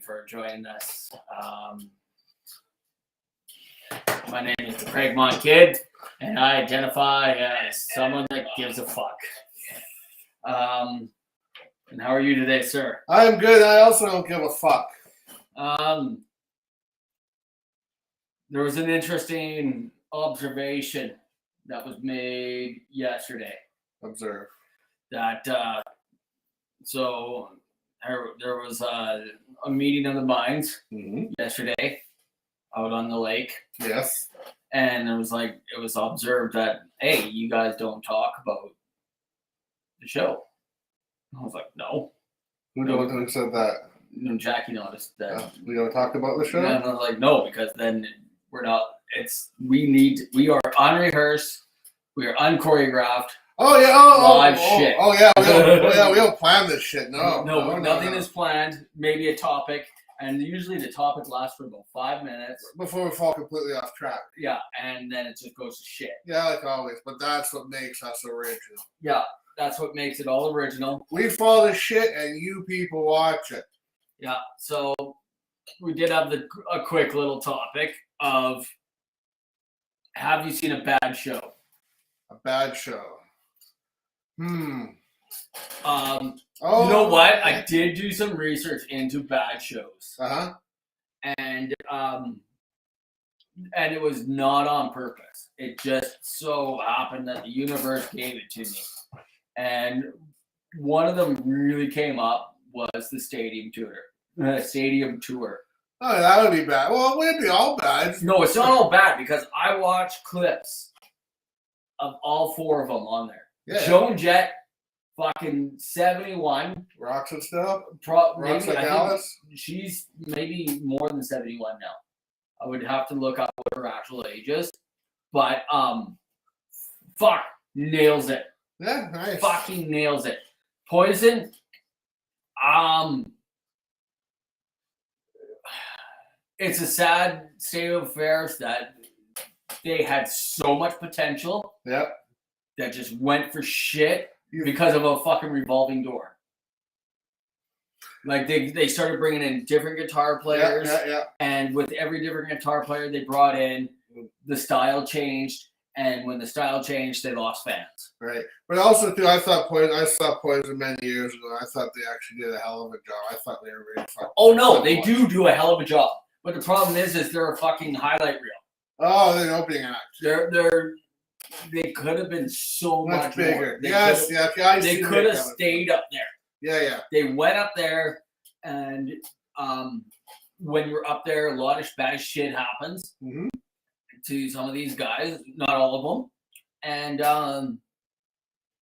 for joining us. My name is the Craigmont Kid, and I identify as someone that gives a fuck. And how are you today, sir? I'm good. I also don't give a fuck. There was an interesting observation that was made yesterday. Observe. That so there was a meeting of the minds yesterday out on the lake. Yes. And it was observed that, hey, you guys don't talk about the show. I was like, no. Who said that? No, Jackie noticed that. We don't talk about the show? And I was like, no, because then we're not. We are unrehearsed. We are unchoreographed. Oh yeah, shit. We don't plan this shit. No, nothing is planned. Maybe a topic, and usually the topic lasts for about 5 minutes before we fall completely off track. Yeah, and then it just goes to shit. Yeah, like always. But that's what makes us original. Yeah, that's what makes it all original. We follow the shit, and you people watch it. Yeah. So we did have a quick little topic of: have you seen a bad show? A bad show. You know what? I did do some research into bad shows. And it was not on purpose. It just so happened that the universe gave it to me. And one of them really came up was the stadium tour. Oh, that would be bad. Well, it wouldn't be all bad. No, it's not all bad because I watched clips of all 4 of them on there. Yeah. Joan Jett, fucking 71. Rocks and stuff? Rocks like Alice? She's maybe more than 71 now. I would have to look up what her actual age is. But, nails it. Yeah, nice. Fucking nails it. Poison, it's a sad state of affairs that they had so much potential. Yep. That just went for shit because of a fucking revolving door. Like they started bringing in different guitar players. Yeah. And with every different guitar player they brought in, the style changed. And when the style changed, they lost fans. Right. But also, too, I saw Poison many years ago. I thought they actually did a hell of a job. I thought they were really fucking. Oh, no, they do a hell of a job. But the problem is they're a fucking highlight reel. Oh, they're an opening act. They could have been so much bigger. More. They could have stayed up there. Yeah. They went up there, and when you're up there, a lot of bad shit happens to some of these guys. Not all of them, and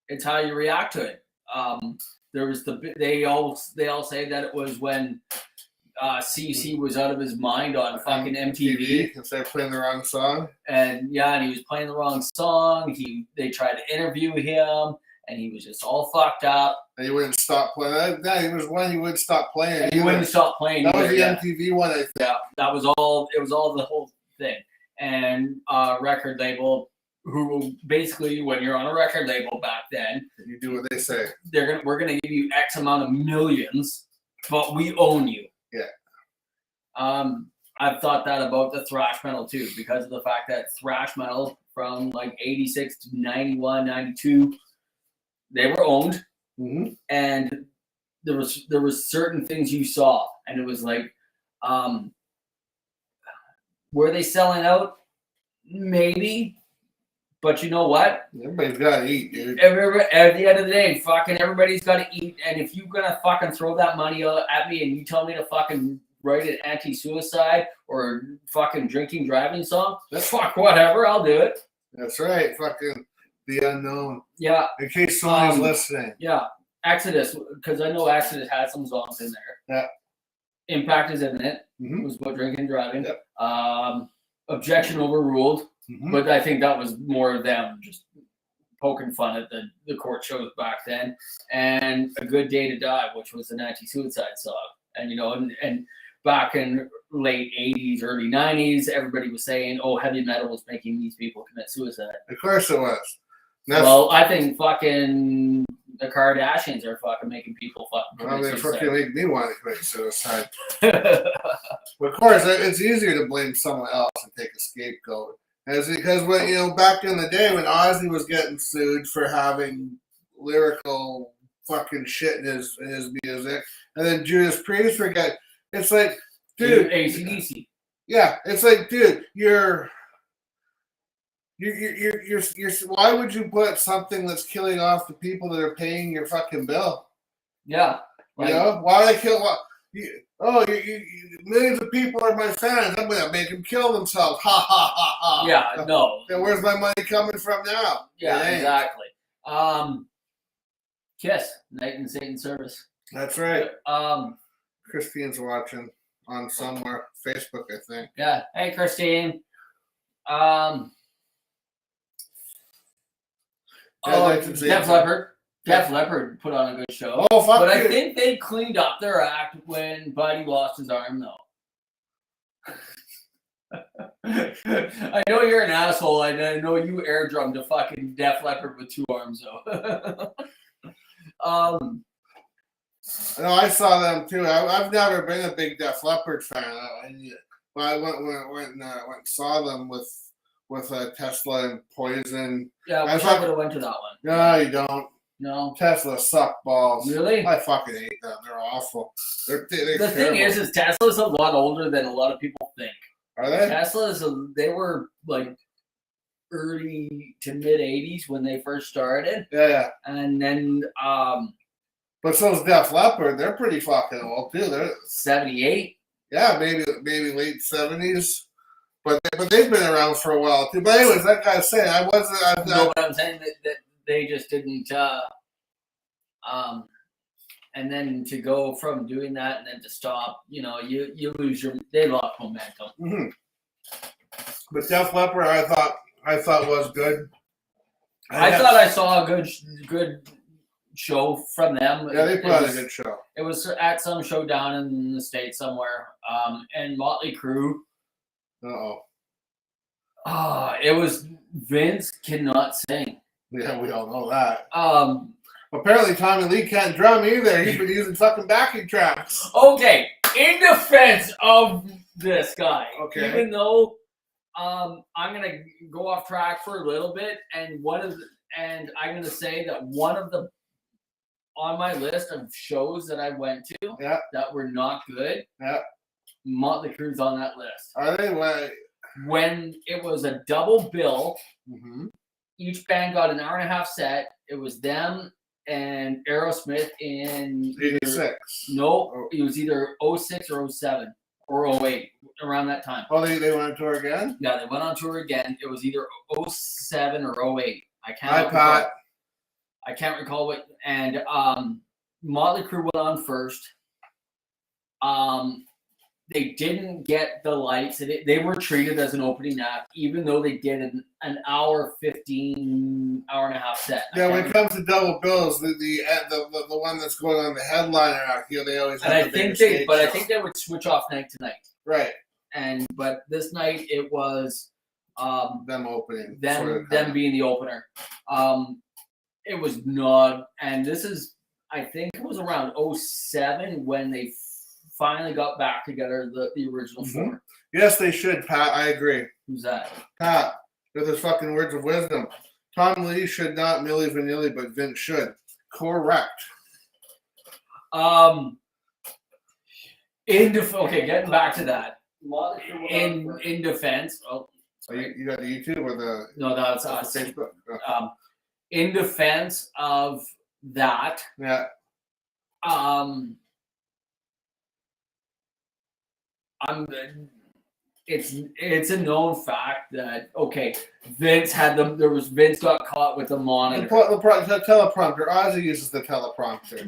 it's how you react to it. There was they all say that it was when CC was out of his mind on fucking MTV. Because they're playing the wrong song. And he was playing the wrong song. They tried to interview him, and he was just all fucked up. And he wouldn't stop playing. He was one he wouldn't stop playing. He wouldn't stop playing. That was the MTV one, I think. Yeah, that was all. It was all the whole thing. And record label, who basically, when you're on a record label back then, you do what they say. We're gonna give you X amount of millions, but we own you. Yeah. I've thought that about the thrash metal too, because of the fact that thrash metal from like 86 to 91, 92, they were owned. And there was certain things you saw, and it was like, were they selling out? Maybe. But you know what? Everybody's got to eat, dude. At the end of the day, fucking everybody's got to eat. And if you're going to fucking throw that money at me and you tell me to fucking write an anti-suicide or fucking drinking driving song, fuck whatever, I'll do it. That's right. Fucking the unknown. Yeah. In case someone's listening. Yeah. Exodus, because I know Exodus had some songs in there. Yeah. Impact is in it. Was about drinking and driving. Yep. Objection overruled. But I think that was more of them just poking fun at the court shows back then. And A Good Day to Die, which was an anti-suicide song. And, and back in late 80s, early 90s, everybody was saying, oh, heavy metal was making these people commit suicide. Of course it was. Well, I think fucking the Kardashians are fucking making people fucking Well, they commit fucking suicide. make me want to commit suicide. But of course, it's easier to blame someone else and take a scapegoat. Because when back in the day when Ozzy was getting sued for having lyrical fucking shit in his music, and then Judas Priest it's like, dude, AC/DC. yeah, it's like, dude, you're why would you put something that's killing off the people that are paying your fucking bill? Yeah. Why they kill? Millions of people are my fans. I'm gonna make them kill themselves. Ha ha ha ha. Yeah. No. Then where's my money coming from now? Yeah. Exactly. Kiss, Night in Satan's Service. That's right. Christine's watching on somewhere Facebook, I think. Yeah. Hey, Christine. Def Leppard. Def Leppard put on a good show. Oh, fuck. But I think they cleaned up their act when Buddy lost his arm, though. I know you're an asshole. I know you air drummed a fucking Def Leppard with 2 arms, though. No, I saw them too. I've never been a big Def Leppard fan, but I went and saw them with Tesla and Poison. Yeah, I wish I would have went to that one. No, you don't. No. Tesla suck balls. Really? I fucking hate them. They're awful. They're the terrible. thing is Tesla's a lot older than a lot of people think. Are they? They were like early to mid 80s when they first started. Yeah. And then but so's Def Leppard. They're pretty fucking old too. They're 78. Yeah, maybe late 70s. But they've been around for a while too. But anyways, that guy's saying But I'm saying that they just didn't and then to go from doing that and then to stop, you lose they lost momentum. Mm-hmm. But Def Leppard I thought was good. I thought I saw a good show from them. Yeah, they put on a good show. It was at some show down in the States somewhere. And Motley Crue. It was Vince cannot sing. Yeah, we all know that. Apparently Tommy Lee can't drum either. He's been using fucking backing tracks. Okay, in defense of this guy, even though I'm gonna go off track for a little bit, and I'm gonna say that one of the on my list of shows that I went to that were not good. Yeah. Motley Crue's on that list. Are they? When it was a double bill, mm-hmm. Each band got an hour and a half set. It was them and Aerosmith in 86. No, it was either 06 or 07 or 08, around that time. Oh, they went on tour again? Yeah, they went on tour again. It was either 07 or 08. I can't recall what. And Motley Crue went on first. They didn't get the lights. They were treated as an opening act, even though they did an hour 15, hour and a half set. Yeah, when it comes to double bills, the one that's going on the headliner out here, they always have I think they would switch off night to night. Right. But this night it was them opening, them being the opener. It was not, and this is, I think it was around 07 when they finally got back together, the original four. Yes, they should, Pat. I agree. Who's that? Pat, with his fucking words of wisdom. Tom Lee should not Milli Vanilli, but Vince should. Correct. Getting back to that. In defense. Oh, sorry. You got the YouTube or the? No, that's Facebook. Okay. In defense of that. Yeah. It's a known fact that Vince got caught with the monitor. The teleprompter. Ozzy uses the teleprompter.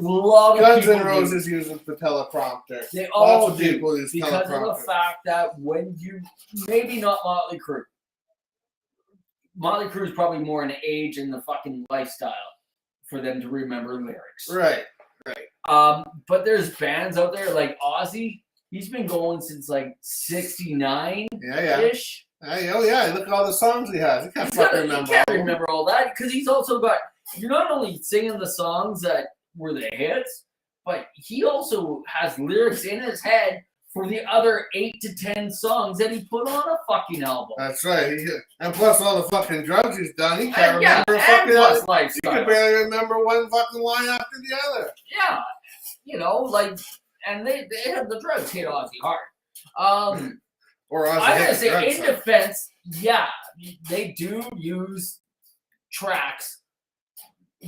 Guns N' Roses uses the teleprompter. They all do people use because of the fact that when you maybe not Motley Crue. Motley Crue is probably more an age and the fucking lifestyle for them to remember lyrics. Right. But there's bands out there like Ozzy. He's been going since like 69 ish. Look at all the songs he has. He can't fucking remember. He can't remember all that because he's also got you're not only singing the songs that were the hits, but he also has lyrics in his head for the other 8 to 10 songs that he put on a fucking album. That's right. And plus all the fucking drugs he's done, he can't remember a fucking plus lifestyle. He can barely remember one fucking line after the other. Yeah, you know, like, and they had the drugs hit Ozzy hard. Or Ozzy I'm gonna say in defense, yeah, they do use tracks.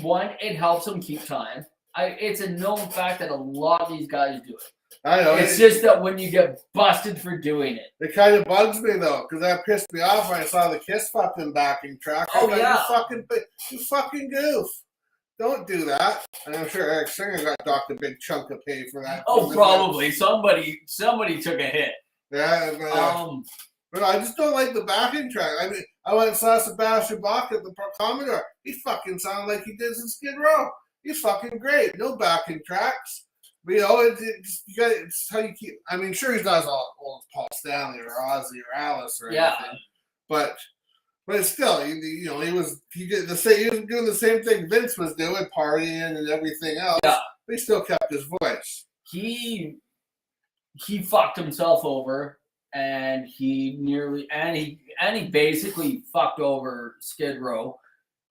One, it helps them keep time. It's a known fact that a lot of these guys do it. I know. It's just that when you get busted for doing it. It kind of bugs me though, because that pissed me off when I saw the Kiss fucking backing track. Oh yeah. You fucking goof. Don't do that. And I'm sure Eric Singer got docked a big chunk of pay for that. Oh, probably. Somebody took a hit. Yeah, but I just don't like the backing track. I mean, I went and saw Sebastian Bach at the Commodore. He fucking sounded like he did in Skid Row. He's fucking great. No backing tracks. But, you know, it's how you keep. I mean, sure, he's not as old as Paul Stanley or Ozzy or Alice or anything. But it's still, you know, he was doing the same thing Vince was doing, partying and everything else. Yeah. But he still kept his voice. He fucked himself over, and he basically fucked over Skid Row.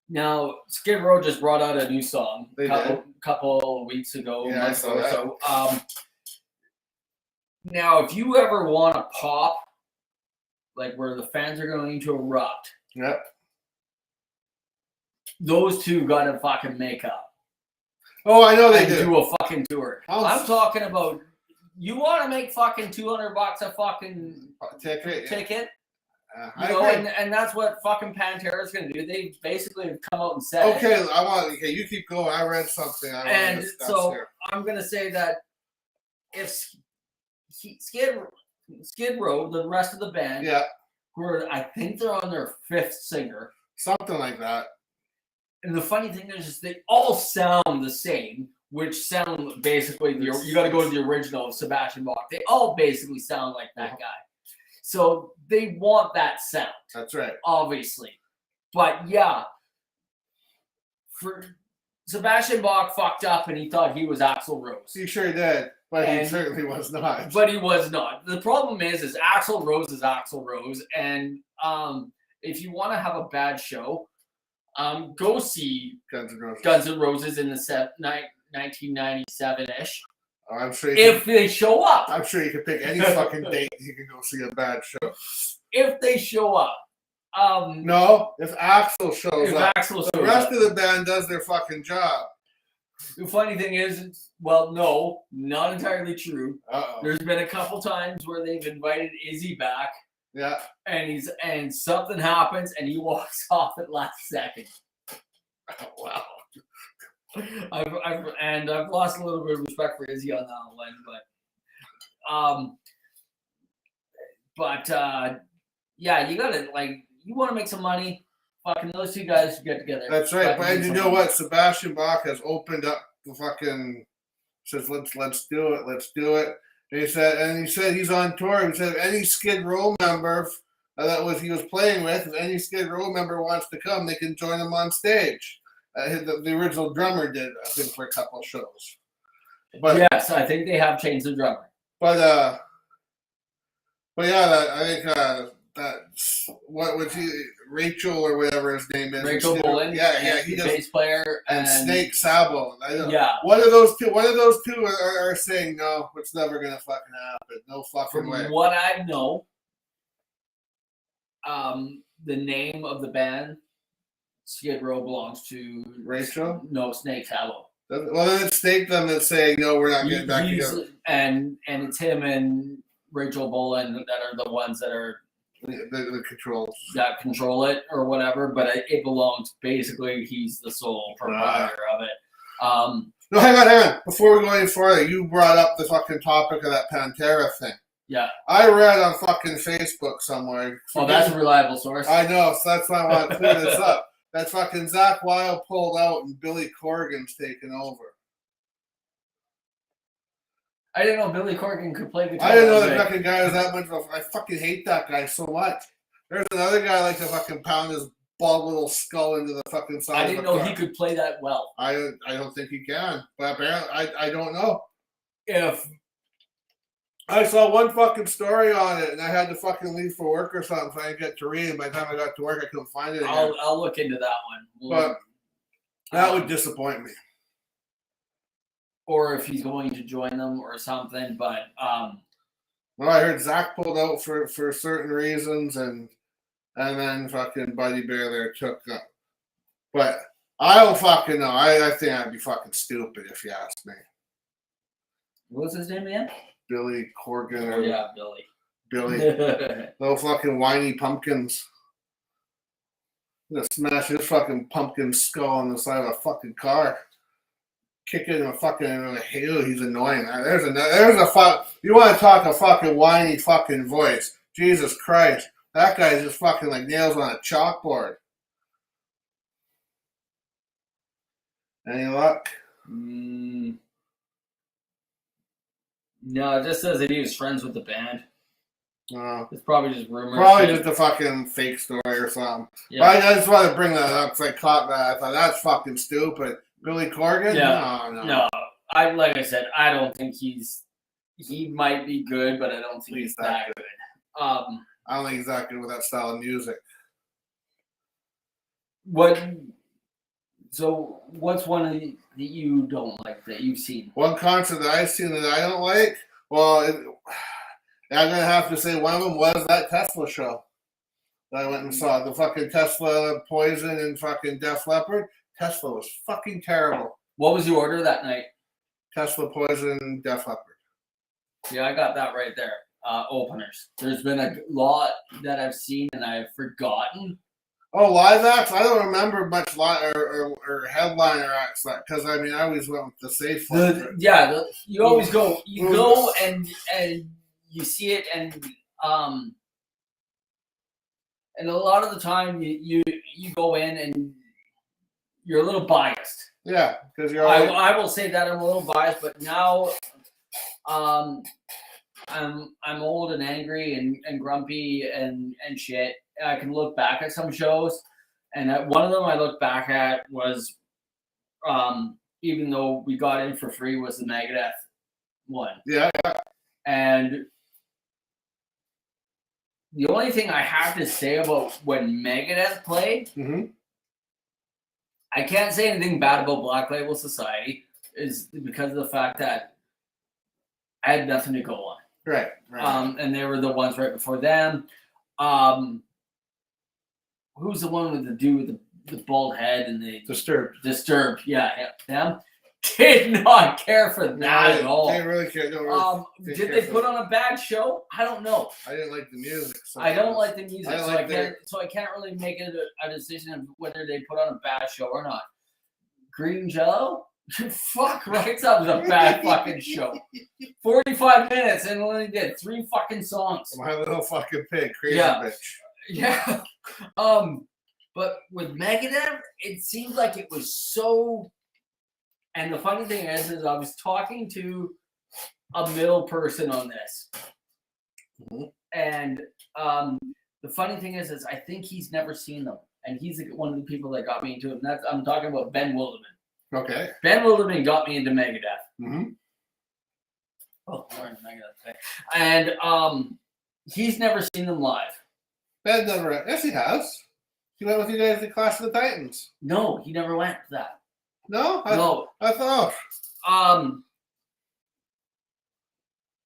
Now, Skid Row just brought out a new song a couple of weeks ago. Yeah, I saw that. So, now, if you ever want to pop, like where the fans are going to erupt, yep, those two got to fucking make up. Oh, I know they do a fucking tour. I'm talking about. You want to make fucking $200 a fucking ticket? You know, and that's what fucking Pantera's going to do. They basically have come out and said Okay, you keep going. I read something. I'm going to say that if Skid Row, the rest of the band, I think they're on their 5th singer. Something like that. And the funny thing is they all sound the same, which sound basically, you got to go to the original of Sebastian Bach. They all basically sound like that guy. So they want that sound. That's right. Obviously. But yeah, for Sebastian Bach fucked up and he thought he was Axl Rose. He sure did, but he certainly was not. But he was not. The problem is Axl Rose is Axl Rose. And if you want to have a bad show, go see Guns N' Roses in the 1997-ish. I'm sure if they show up. I'm sure you could pick any fucking date you can go see a bad show. If they show up. No, if Axl shows up. The rest of the band does their fucking job. The funny thing is, well, no, not entirely true. Uh-oh. There's been a couple times where they've invited Izzy back. Yeah. And something happens and he walks off at last second. Oh, wow. I've lost a little bit of respect for Izzy on that one, but yeah, you gotta you want to make some money. Fucking those two guys should get together. That's right, but you know what? Sebastian Bach has opened up the fucking says let's do it. And he said he's on tour. He said if any Skid Row member he was playing with, if any Skid Row member wants to come, they can join him on stage. The original drummer did, I think, for a couple of shows. But yes, I think they have changed the drummer. But yeah, I think that's what was he, Rachel or whatever his name is. Rachel Bolan. Yeah, he does. Bass player and Snake Sabo. Yeah. One of those two are saying no, it's never gonna fucking happen. No fucking way. From what I know, the name of the band Skid Row belongs to Rachel? No, Snake Sabo. Well, then it's Snake them that's saying no, we're not getting back together. And it's him and Rachel Bolan that are the ones that are the controls that control it or whatever. But it belongs basically. He's the sole proprietor of it. No, hang on. Before we go any further, you brought up the fucking topic of that Pantera thing. Yeah. I read on fucking Facebook somewhere. Oh, that's a reliable source. I know, so that's why I want to clear this up. That fucking Zach Wilde pulled out and Billy Corgan's taken over. I didn't know Billy Corgan could play guitar. I didn't know that fucking guy was that much of I fucking hate that guy so much. There's another guy I like to fucking pound his bald little skull into the fucking side. I didn't know he could play that well. I don't think he can, but apparently I don't know. If I saw one fucking story on it, and I had to fucking leave for work or something, so I didn't get to read it. By the time I got to work, I couldn't find it again. I'll look into that one. But that would disappoint me. Or if he's going to join them or something, but well, I heard Zach pulled out for certain reasons, and then fucking Buddy Bear there took up. But I don't fucking know. I think I'd be fucking stupid if you asked me. What's his name again? Billy Corgan. Oh yeah, Billy. Little fucking whiny pumpkins. I'm gonna smash his fucking pumpkin skull on the side of a fucking car. Kick it in a fucking halo. He's annoying. There's a fuck. You want to talk a fucking whiny fucking voice? Jesus Christ, that guy's just fucking like nails on a chalkboard. Any luck? No, it just says that he was friends with the band. It's probably just rumors. Probably just a fucking fake story or something. Yeah. But I just want to bring that up because I caught that. I thought that's fucking stupid. Billy Corgan? Yeah. No. Like I said, I don't think he might be good, but I don't think he's that good. I don't think he's that good with that style of music. So what's one that you don't like that you've seen? One concert that I've seen that I don't like? Well, I'm going to have to say one of them was that Tesla show that I went and saw. The fucking Tesla Poison and fucking Def Leppard. Tesla was fucking terrible. What was your order that night? Tesla Poison, Def Leppard. Yeah, I got that right there. Openers. There's been a lot that I've seen and I've forgotten. Oh, live acts? I don't remember much live or headliner acts because I always went with the safe one. You always go. You go and you see it and a lot of the time you go in and you're a little biased. Yeah, because you're. I will say that I'm a little biased, but now I'm old and angry and grumpy and shit. I can look back at some shows, and one of them I look back at was, even though we got in for free, was the Megadeth one. Yeah. And the only thing I have to say about when Megadeth played, I can't say anything bad about Black Label Society, is because of the fact that I had nothing to go on. Right. And they were the ones right before them. Who's the one with the dude with the bald head and the Disturbed, yeah, them. Did not care for that at all. They really care. Did they put on a bad show? I don't know. I didn't like the music. I don't like the music, so I can't really make it a decision of whether they put on a bad show or not. Green Jello? Fuck right, that was a bad fucking show. 45 minutes and only did 3 fucking songs. My little fucking pig, crazy bitch. Yeah. But with Megadeth, it seemed like it was so. And the funny thing is I was talking to a middle person on this, and the funny thing is I think he's never seen them, and he's one of the people that got me into it. And I'm talking about Ben Wilderman. Okay. Ben Wilderman got me into Megadeth. Oh, Megadeth. And he's never seen them live. Ben never. Yes, he has. He went with you guys to Clash of the Titans. No, he never went to that. No? No. I thought.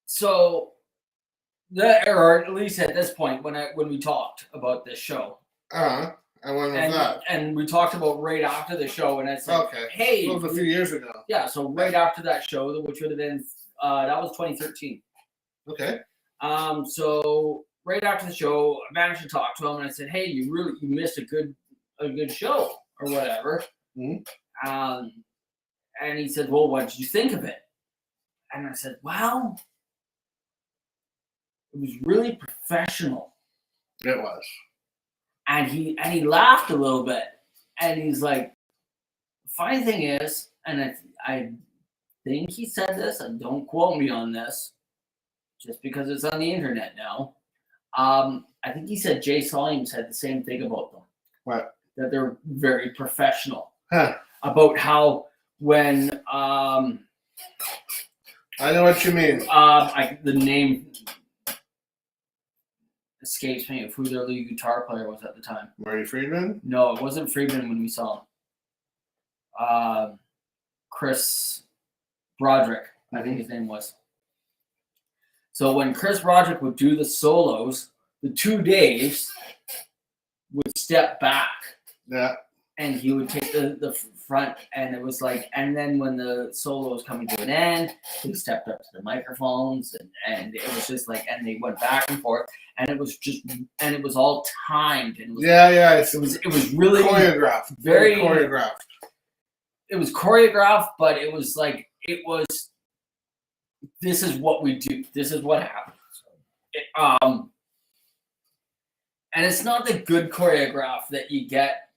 So, or at least at this point, when we talked about this show. And when was that? And we talked about right after the show, and it's like, hey, that was a few years ago. Yeah, so right after that show, which would have been that was 2013. Okay. So right after the show, I managed to talk to him, and I said, hey, you missed a good show or whatever. And he said, well, what did you think of it? And I said, well, it was really professional. It was. And he laughed a little bit. And he's like, funny thing is, and I think he said this, and don't quote me on this, just because it's on the internet now. I think he said Jay Salim said the same thing about them. What? that they're very professional. Huh. About how when I know what you mean. the name escapes me of who their lead guitar player was at the time. Marty Friedman? No, it wasn't Friedman when we saw him. Chris Broderick, I think his name was. So when Chris Broderick would do the solos, the 2 Daves would step back. Yeah. And he would take the front, and it was like, and then when the solo was coming to an end, he stepped up to the microphones, and it was just like, and they went back and forth, and it was all timed, and it was, it was really choreographed, very choreographed. It was choreographed, but it was like, this is what we do, this is what happens. And it's not the good choreograph that you get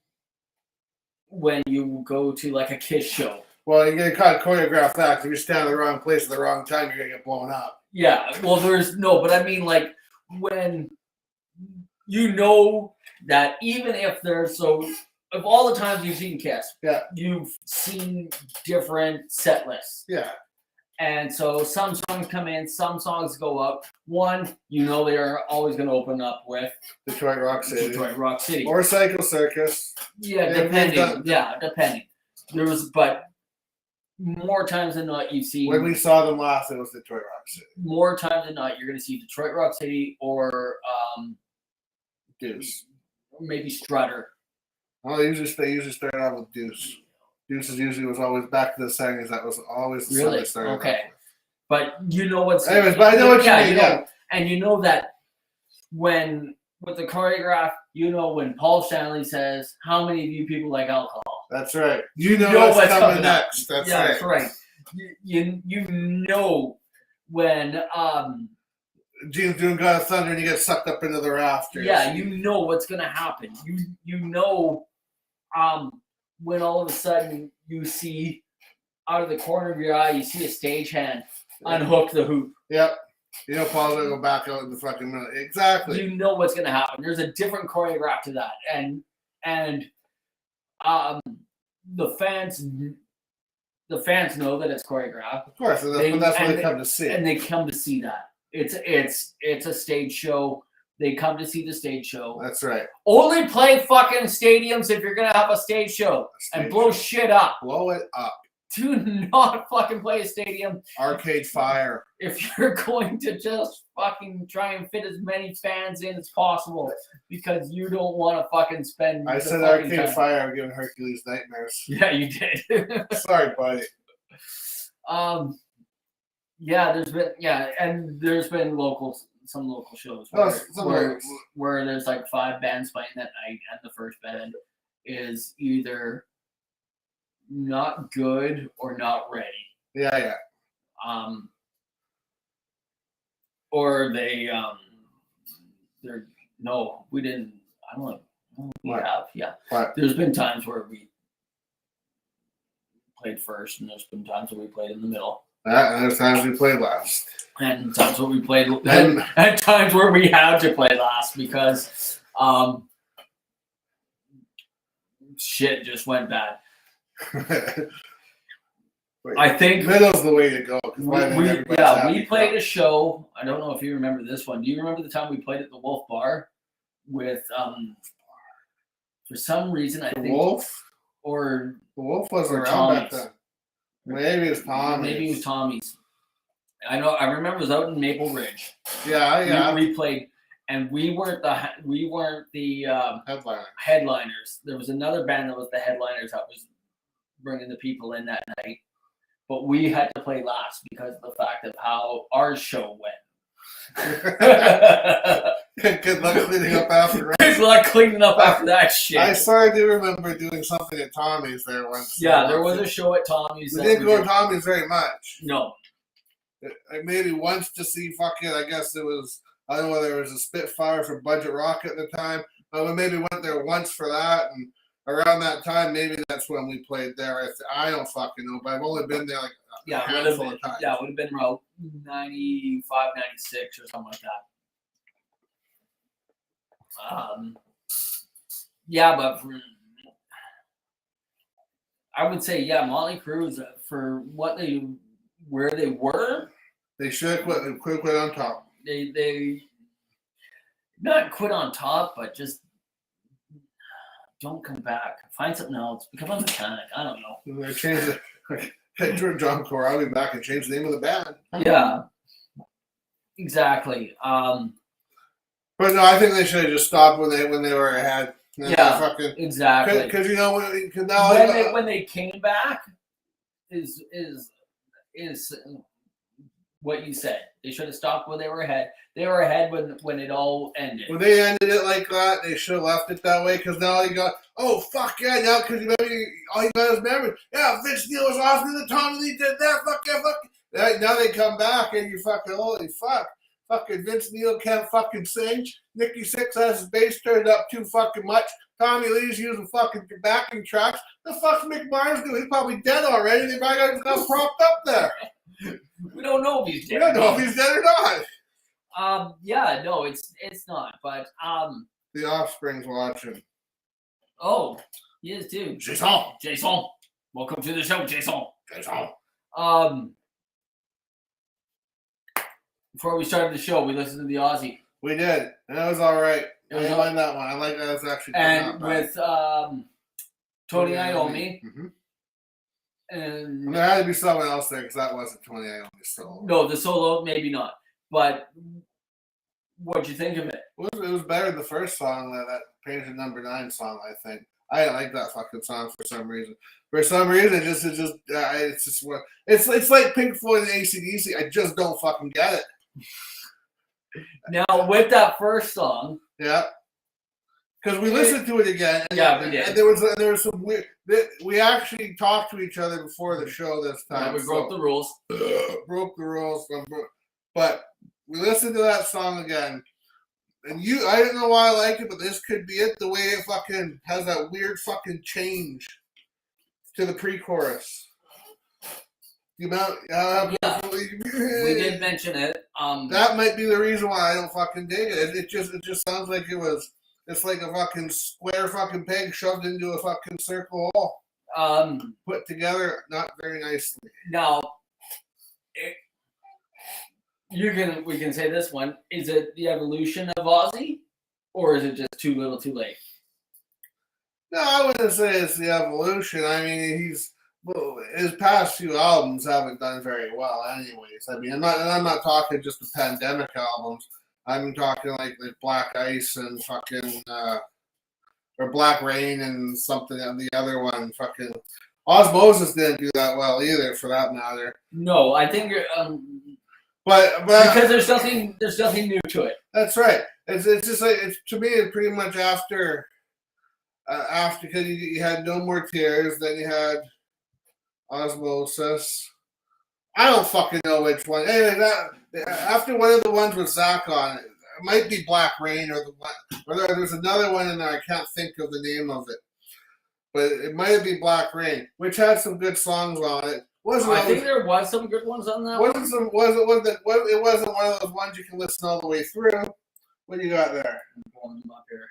when you go to like a Kiss show. Well, you get caught choreographed that if you stand in the wrong place at the wrong time, you're gonna get blown up. Yeah, well, but I mean, like when you know that even if there's of all the times you've seen Kiss, you've seen different set lists. Yeah. And so some songs come in, some songs go up. One, you know they are always going to open up with Detroit Rock City. Or Psycho Circus. Yeah, depending. Depending. But more times than not, you've seen... When we saw them last, it was Detroit Rock City. More times than not, you're going to see Detroit Rock City or... Deuce. Maybe Strutter. Oh, they usually start out with Deuce. Deuce was always back to the settings. That was always the song they started. Okay. But you know what's... Anyways, but I know what you mean. Know, and you know that when, with the choreograph, you know when Paul Stanley says, how many of you people like alcohol? That's right. You know what's coming next. That's right. That's right. You know when... Gene's doing God of Thunder and he gets sucked up into the rafters. Yeah, you know what's going to happen. You know... when all of a sudden you see out of the corner of your eye, you see a stagehand unhook the hoop. Yep. You know Paul's going to go back out in the fucking minute. Exactly. You know what's going to happen. There's a different choreograph to that. And the fans know that it's choreographed. Of course. That's what they come to see. And they come to see that. It's a stage show. They come to see the stage show. That's right. Only play fucking stadiums if you're going to have a stage show. And blow shit up. Blow it up. Do not fucking play a stadium. Arcade Fire. If you're going to just fucking try and fit as many fans in as possible because you don't want to fucking spend... I said Arcade Fire. I'm giving Hercules nightmares. Yeah, you did. Sorry, buddy. There's been some local shows where there's like 5 bands playing that night, and the first band is either not good or not ready. Yeah. Or they're no, we didn't. I don't know. We have, yeah. What? There's been times where we played first, and there's been times where we played in the middle. And there's times we played last. And times where we played, and times where we had to play last because shit just went bad. I think middle's the way to go. We played a show. I don't know if you remember this one. Do you remember the time we played at the Wolf Bar with for some reason I think Wolf or the Wolf wasn't around back then. Maybe it was Tommy's. Maybe it was Tommy's. I know. I remember it was out in Maple Ridge. Yeah. We played, and we weren't the headliners. There was another band that was the headliners that was bringing the people in that night, but we had to play last because of the fact of how our show went. Good luck cleaning up after. Right? Good luck cleaning up after that shit. I do remember doing something at Tommy's there once. Yeah, there was a show at Tommy's. We didn't go to Tommy's very much. No. Maybe once to see fucking, I guess it was, I don't know whether it was a Spitfire for Budget Rock at the time, but we maybe went there once for that, and around that time, maybe that's when we played there. I don't fucking know, but I've only been there like a handful of times. Yeah, it would have been around 95, 96 or something like that. I would say, yeah, Motley Crue is for where they were. They should have quit on top. They not quit on top, but just don't come back. Find something else. Become a mechanic. I don't know. They changed it. Hey, John Core, I'll be back and change the name of the band. Yeah, exactly. But no, I think they should have just stopped when they were ahead. Yeah, exactly. Because when they came back is what you said. They should have stopped when they were ahead. They were ahead when it all ended. When they ended it like that, they should have left it that way. Because now you got, oh fuck yeah, now because all you got is memory. Yeah, Vince Neil was off in the Tom and he did that. Fuck yeah, fuck. Now they come back and you fucking holy fuck. Fucking Vince Neil can't fucking sing. Nikki Sixx has his bass turned up too fucking much. Tommy Lee's using fucking backing tracks. The fuck's Mick Mars doing? He's probably dead already. They probably got propped up there. We don't know if he's dead. We don't know if he's dead or not. Yeah, no, it's not. But The Offspring's watching. Oh, he is too. Jason, welcome to the show, Jason. Before we started the show, we listened to the Aussie. We did, and that was all right. I like that one. I like that. It's actually and with Tony Iommi. Mm-hmm. And there had to be someone else there because that wasn't Tony Iommi's solo. No, the solo maybe not. But what'd you think of it? It was better than the first song, that Patient Number 9 song. I think I didn't like that fucking song for some reason. It's like Pink Floyd and AC/DC. I just don't fucking get it. Now with that first song, yeah, because we listened to it again. We did. And there was some weird. We actually talked to each other before the show this time. Yeah, we broke the rules. Broke the rules, but we listened to that song again. And I don't know why I like it, but this could be it. The way it fucking has that weird fucking change to the pre-chorus. The amount, we did mention it. That might be the reason why I don't fucking dig it. It just sounds like it's like a fucking square fucking peg shoved into a fucking circle hole. Put together not very nicely. Now, we can say this one. Is it the evolution of Ozzy, or is it just too little too late? No, I wouldn't say it's the evolution. I mean, his past few albums haven't done very well anyways. I mean, I'm not talking just the pandemic albums. I'm talking like Black Ice and fucking or Black Rain and something and the other one fucking Osmosis didn't do that well either, for that matter. No, I think but because there's nothing new to it. That's right. It's just like to me it's pretty much after because you had No More Tears, then you had Osmosis. I don't fucking know which one. Anyway, after one of the ones with Zach on it might be Black Rain or there's another one in there. I can't think of the name of it, but it might be Black Rain, which had some good songs on it. I think there was some good ones on that. It wasn't one of those ones you can listen all the way through. What do you got there? I'm pulling them up here.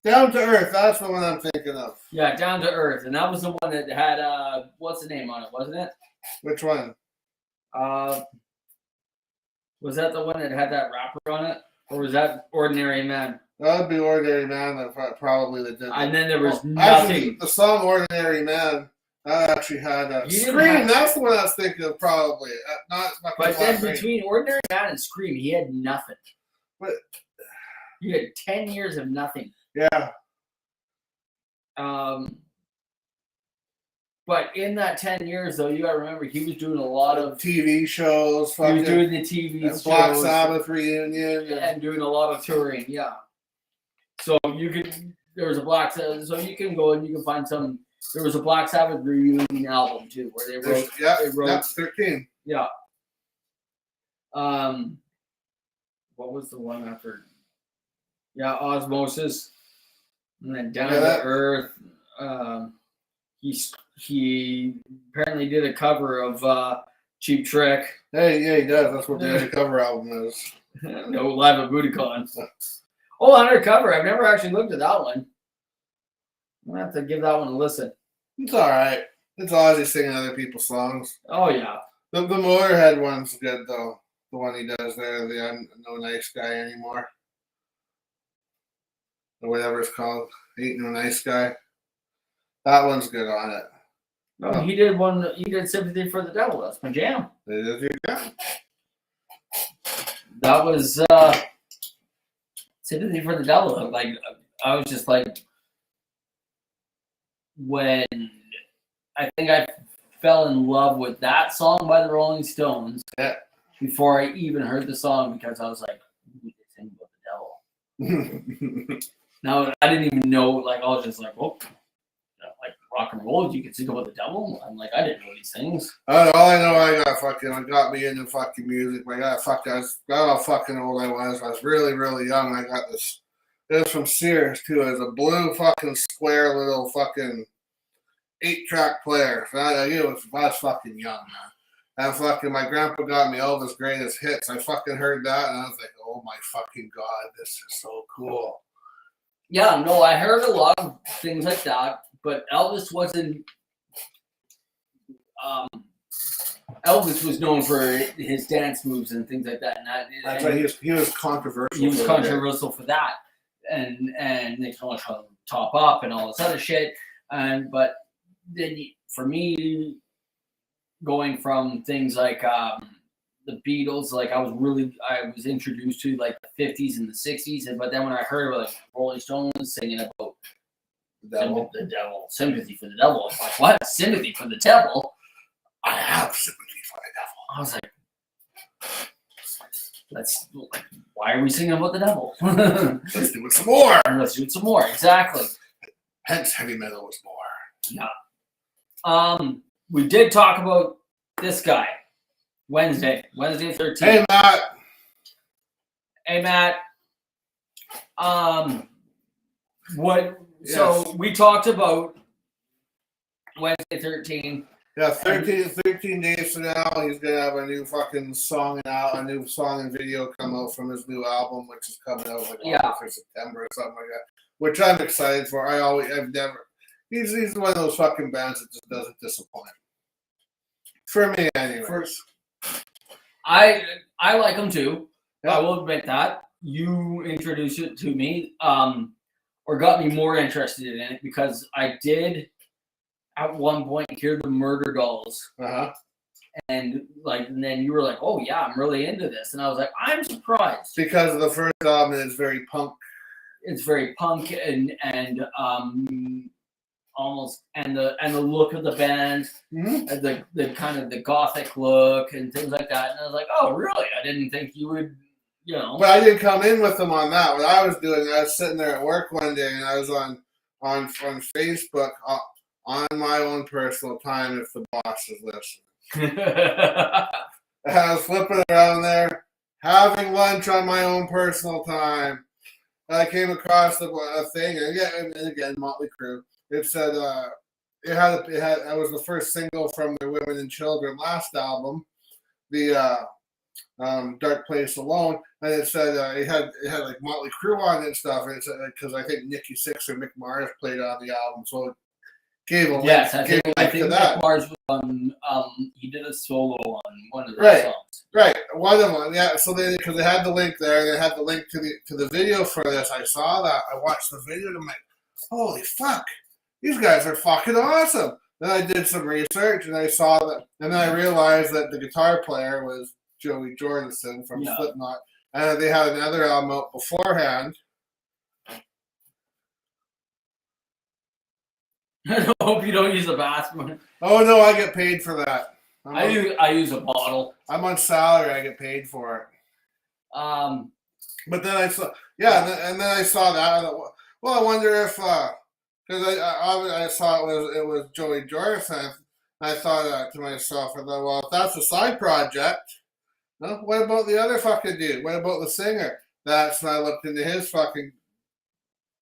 Down to Earth. That's the one I'm thinking of. Yeah, Down to Earth, and that was the one that had what's the name on it, wasn't it? Which one? Was that the one that had that rapper on it, or was that Ordinary Man? That would be Ordinary Man. That probably that did. And then there was nothing. Actually, the song Ordinary Man that actually had Scream. That's the one I was thinking of, probably. But then between Ordinary Man and Scream, he had nothing. But you had 10 years of nothing. Yeah. But in that 10 years, though, you got to remember he was doing a lot of TV shows. He was doing the TV shows, Black Sabbath reunion, and doing a lot of touring. Yeah. So there was a Black Sabbath. So you can go and you can find some. There was a Black Sabbath reunion album too, where they wrote. They wrote 13. Yeah. What was the one after? Yeah, Osmosis, and then Down to Earth. He apparently did a cover of Cheap Trick. Hey, yeah, he does. That's what the cover album is. No, Live at Budokan. Oh, Undercover. I've never actually looked at that one. I'm gonna have to give that one a listen. It's all right. It's Ozzy singing other people's songs. Oh yeah. The Motorhead one's good though. The one he does there, the I'm no nice guy anymore, or whatever it's called. Ain't no nice guy. That one's good on it. No, he did one. He did "Sympathy for the Devil." That's my jam. Yeah. That was "Sympathy for the Devil." Like I was just like, when I think I fell in love with that song by the Rolling Stones. Yeah. Before I even heard the song, because I was like, "Ooh, they sing about the devil." Now I didn't even know. Like I was just like, "Oh, like rock and roll, you can sing about the devil." I'm like, I didn't know these things. All I know, I got me into fucking music. I got how fucking old I was. I was really, really young. I got this. It was from Sears too. It was a blue fucking square little fucking 8-track player. So I was fucking young, man. And fucking my grandpa got me Elvis' greatest hits. I fucking heard that and I was like, oh my fucking God, this is so cool. Yeah, no, I heard a lot of things like that, but Elvis wasn't. Elvis was known for his dance moves and things like that. That's right. He was controversial. He was controversial for that, and they can only top up and all this other shit. But then for me, going from things like the Beatles, like I was introduced to like the 50s and the 60s, but then when I heard like Rolling Stones singing about the devil, sympathy for the devil, I was like, what? Sympathy for the devil? I have sympathy for the devil. I was like, why are we singing about the devil? Let's do it some more. Let's do it some more. Exactly. Hence, heavy metal was more. Yeah. We did talk about this guy Wednesday 13th. Hey, Matt. What? Yes. So we talked about Wednesday 13th. Yeah, 13 days from now, he's going to have a new fucking song out, a new song and video come out from his new album, which is coming out like for September or something like that, which I'm excited for. He's one of those fucking bands that just doesn't disappoint. For me, anyways. I like him too. Yeah. I will admit that. You introduced it to me, or got me more interested in it, because I did at one point hear the Murder Dolls. And then you were like, oh yeah, I'm really into this. And I was like, I'm surprised. Because the first album is very punk. It's very punk and almost and the look of the band, and the kind of the gothic look and things like that. And I was like, oh really? I didn't think you would, But I didn't come in with them on that. What I was doing, I was sitting there at work one day and I was on Facebook on my own personal time if the boss is listening. And I was flipping around there, having lunch on my own personal time. And I came across a thing, and again, Motley Crue. It said it was the first single from their Women and Children last album, the Dark Place Alone, and it said it had like Motley Crue on it and stuff, and it said because I think Nikki Sixx or Mick Mars played on the album, so it gave a link. Yes, I think to that. Mick Mars was on. He did a solo on one of their songs. Right, one of them. Yeah, so because they had the link there, they had the link to the video for this. I saw that. I watched the video, and I'm like, holy fuck, these guys are fucking awesome. Then I did some research, and I saw that, and then I realized that the guitar player was Joey Jordison from Slipknot, and they had another album out beforehand. I hope you don't use the bathroom. Oh no, I get paid for that. I use a bottle. I'm on salary. I get paid for it. But then I saw, and then I saw that. Well, I wonder if because I saw it was Joey Jordison. I thought to myself, I thought, well, if that's a side project, what about the other fucking dude? What about the singer? That's when I looked into his fucking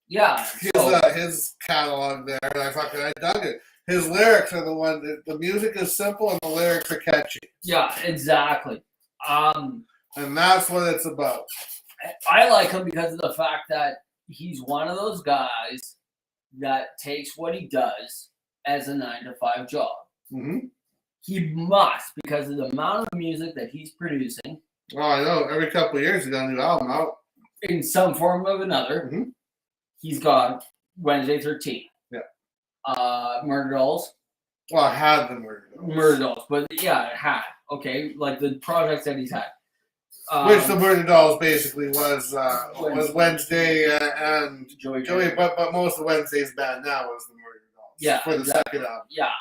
his catalog there, and I dug it. His lyrics are the one. The music is simple and the lyrics are catchy. Yeah, exactly. And that's what it's about. I like him because of the fact that he's one of those guys that takes what he does as a 9-to-5 job. Mm-hmm. He must, because of the amount of music that he's producing. Oh, I know. Every couple of years, he's got a new album out. In some form or another. Mm-hmm. He's got Wednesday 13th. Yeah. Murder Dolls. Well, I had the Murder Dolls. Murder Dolls, but yeah, it had. Okay, like the projects that he's had. Which the Murder Dolls basically was Wednesday and Joey, but most of Wednesday's band now was the Murder Dolls. Yeah, for the second album. Yeah.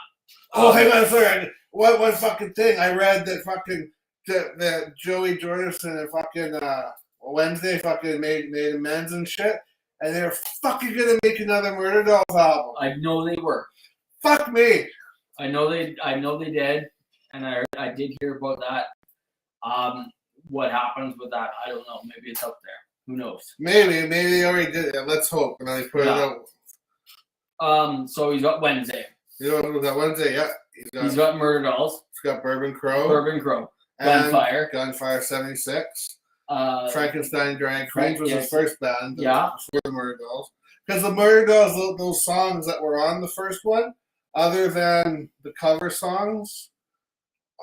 Oh, hang on, sorry. One fucking thing. I read that fucking that Joey Jordison and fucking Wednesday fucking made amends and shit, and they're fucking gonna make another Murder Dolls album. I know they were. Fuck me. I know they did, and I did hear about that. What happens with that, I don't know. Maybe it's out there. Who knows? Maybe they already did it. Let's hope. And I put it out. So he's got Wednesday. You know what was that Wednesday? Yeah. He's got Murder Dolls. He's got Bourbon Crow. Gunfire 76. Frankenstein Drag Queens was his first band. Yeah. Before the Murder Dolls. Because the Murder Dolls, those songs that were on the first one, other than the cover songs,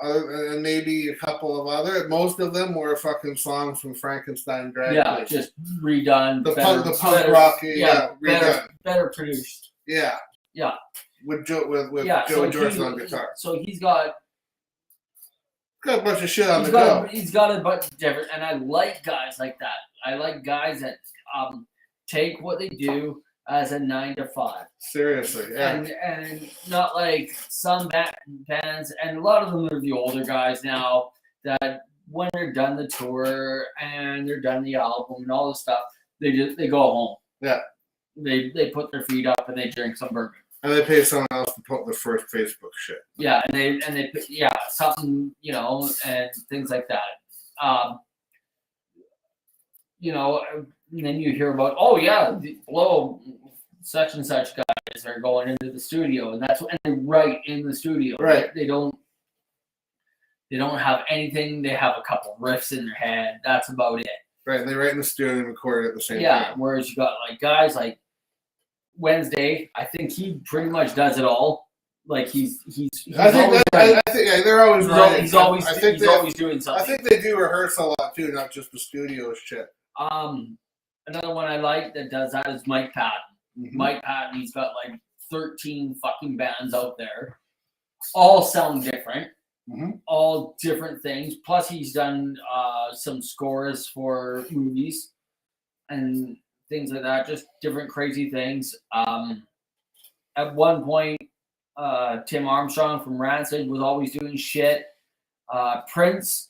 and maybe a couple of other, most of them were fucking songs from Frankenstein Drag Queens. Yeah, just redone. The punk rocky, redone. Better produced. Yeah. Yeah. With Joey Jordison on guitar. So he's got a bunch of shit on the go. He's got a bunch of different, and I like guys like that. I like guys that take what they do as a 9-to-5. Seriously, yeah. And not like some bands, and a lot of them are the older guys now that when they're done the tour and they're done the album and all this stuff, they go home. Yeah. They put their feet up and they drink some bourbon. And they pay someone else to put their first Facebook shit. Yeah, and they something, and things like that. And then you hear about, such and such guys are going into the studio, and they write in the studio. Right. They don't have anything. They have a couple riffs in their head. That's about it. Right, and they write in the studio and record it at the same time. Yeah, whereas you got like guys like Wednesday, I think he pretty much does it all. Like he's I think they're always writing. He's always doing something. I think they do rehearse a lot too, not just the studio shit. Another one I like that does that is Mike Patton. Mm-hmm. Mike Patton, he's got like 13 fucking bands out there. All sound different. Mm-hmm. All different things. Plus he's done some scores for movies and things like that. Just different crazy things. At one point, Tim Armstrong from Rancid was always doing shit. Prince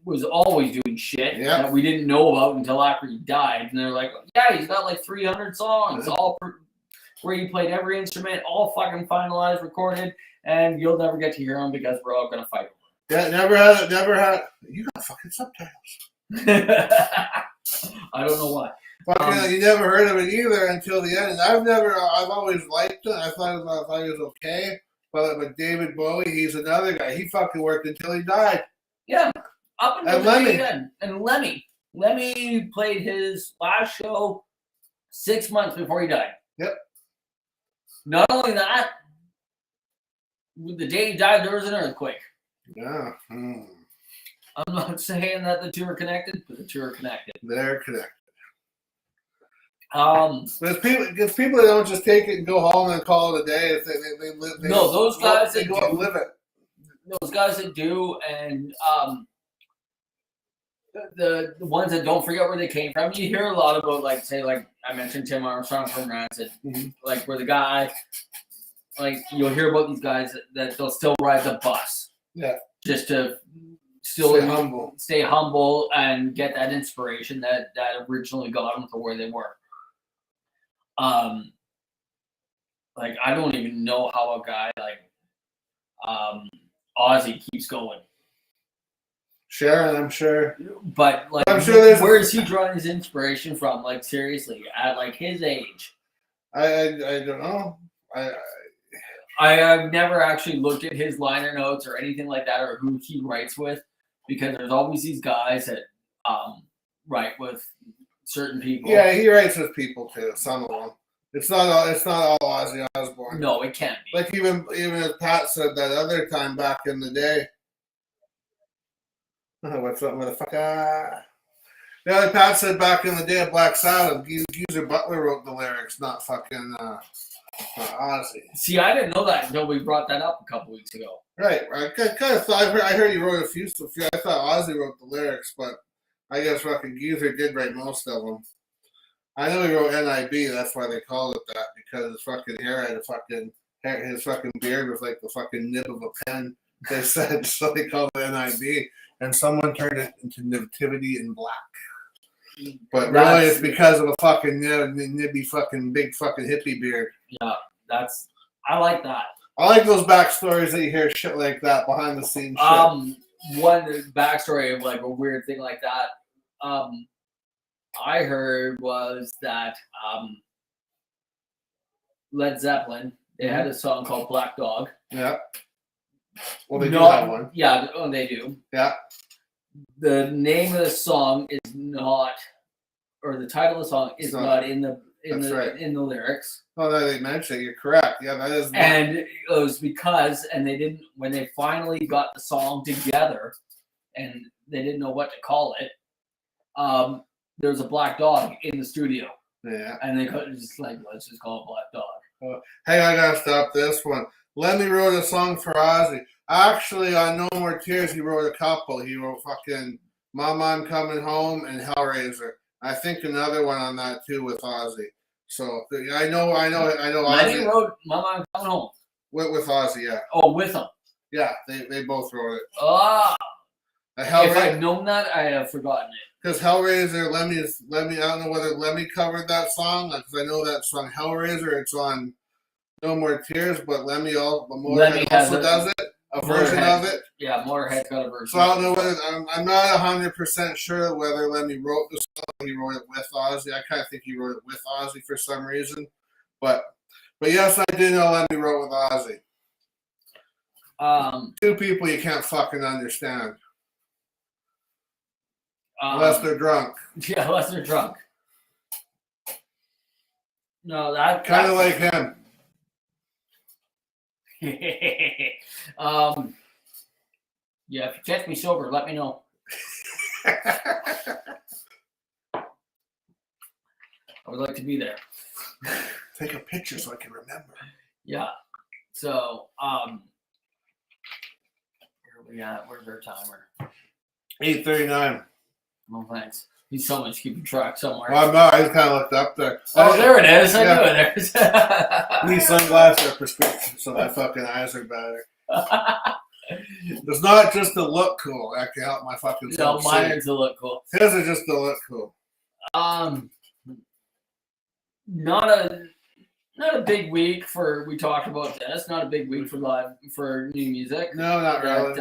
was always doing shit that we didn't know about until after he died. And they're like, yeah, he's got like 300 songs, all where he played every instrument, all fucking finalized, recorded, and you'll never get to hear him because we're all gonna fight over it. Yeah, never had. You got fucking subtitles. I don't know why. You never heard of it either until the end. I've always liked it. I thought it was okay. But David Bowie, he's another guy. He fucking worked until he died. Yeah. Up until the end. And Lemmy played his last show 6 months before he died. Yep. Not only that, the day he died, there was an earthquake. Yeah. I'm not saying that the two are connected, but the two are connected. They're connected. There's people that don't just take it and go home and call it a day. If they live, those guys that go and live it. Those guys that do, and the ones that don't forget where they came from. You hear a lot about, like I mentioned Tim Armstrong from Rancid, like where the guy, like you'll hear about these guys that they'll still ride the bus, just to still stay humble and get that inspiration that originally got them to where they were. Like I don't even know how a guy like Ozzy keeps going. Sharon, I'm sure. But like, I'm sure where is he drawing his inspiration from? Like seriously, at like his age. I don't know. I've never actually looked at his liner notes or anything like that, or who he writes with, because there's always these guys that write with certain people. Yeah, he writes with people too. Some of them. It's not all Ozzy Osbourne. No, it can't be. Like even as Pat said that other time back in the day. What's up, motherfucker? Yeah, like Pat said back in the day of Black Sabbath, Geezer Butler wrote the lyrics, not fucking Ozzy. See, I didn't know that until we brought that up a couple weeks ago. Right. I kind of thought I heard he wrote a few. I thought Ozzy wrote the lyrics, but I guess fucking Geezer did write most of them. I know he wrote NIB. That's why they called it that, because his fucking hair had his fucking beard was like the fucking nib of a pen. They said so. They called it NIB, and someone turned it into Nativity in Black. But really, it's because of a fucking nibby fucking big fucking hippie beard. Yeah, I like that. I like those backstories that you hear shit like that behind the scenes shit. One backstory of like a weird thing like that. I heard was that Led Zeppelin, they had a song called Black Dog. Yeah. Well, they do have one. Yeah, they do. Yeah. The name of the song is not, or the title of the song is not in the lyrics. Oh, no, they mentioned it. You're correct. Yeah, that is. And it was because, and they didn't, when they finally got the song together, and they didn't know what to call it. There was a black dog in the studio. Yeah. And they couldn't just like, let's just call it Black Dog. Hey, I gotta stop this one. Lemmy wrote a song for Ozzy. Actually, on No More Tears, he wrote a couple. He wrote fucking Mama, I'm Coming Home and Hellraiser. I think another one on that too with Ozzy. So I know Lemmy wrote Mama, I'm Coming Home. With Ozzy, yeah. Oh, with him. Yeah, they both wrote it. Ah. If I'd known that, I have forgotten it. Because Hellraiser, Lemmy, I don't know whether Lemmy covered that song, because I know that song Hellraiser, it's on No More Tears, but Lemmy also does it, a version of it. Yeah, Motorhead got a version. So I don't know whether, I'm not 100% sure whether Lemmy wrote the song, he wrote it with Ozzy. I kind of think he wrote it with Ozzy for some reason. But yes, I did know Lemmy wrote with Ozzy. Two people you can't fucking understand. Unless they're drunk. Yeah, unless they're drunk. No, that kind of like him. Yeah, if you catch me sober, let me know. I would like to be there. Take a picture so I can remember. Yeah. So, where are we at? Where's our timer? 8:39. Oh, thanks. He's someone's keeping track somewhere. Well, no, I just kind of looked up there. Oh, there it is. I knew it. These sunglasses are prescription, so my fucking eyes are better. It's not just to look cool. That can help my fucking self. No, mine is to look cool. His are just to look cool. Not a big week for. We talked about this. Not a big week for new music. No, not really.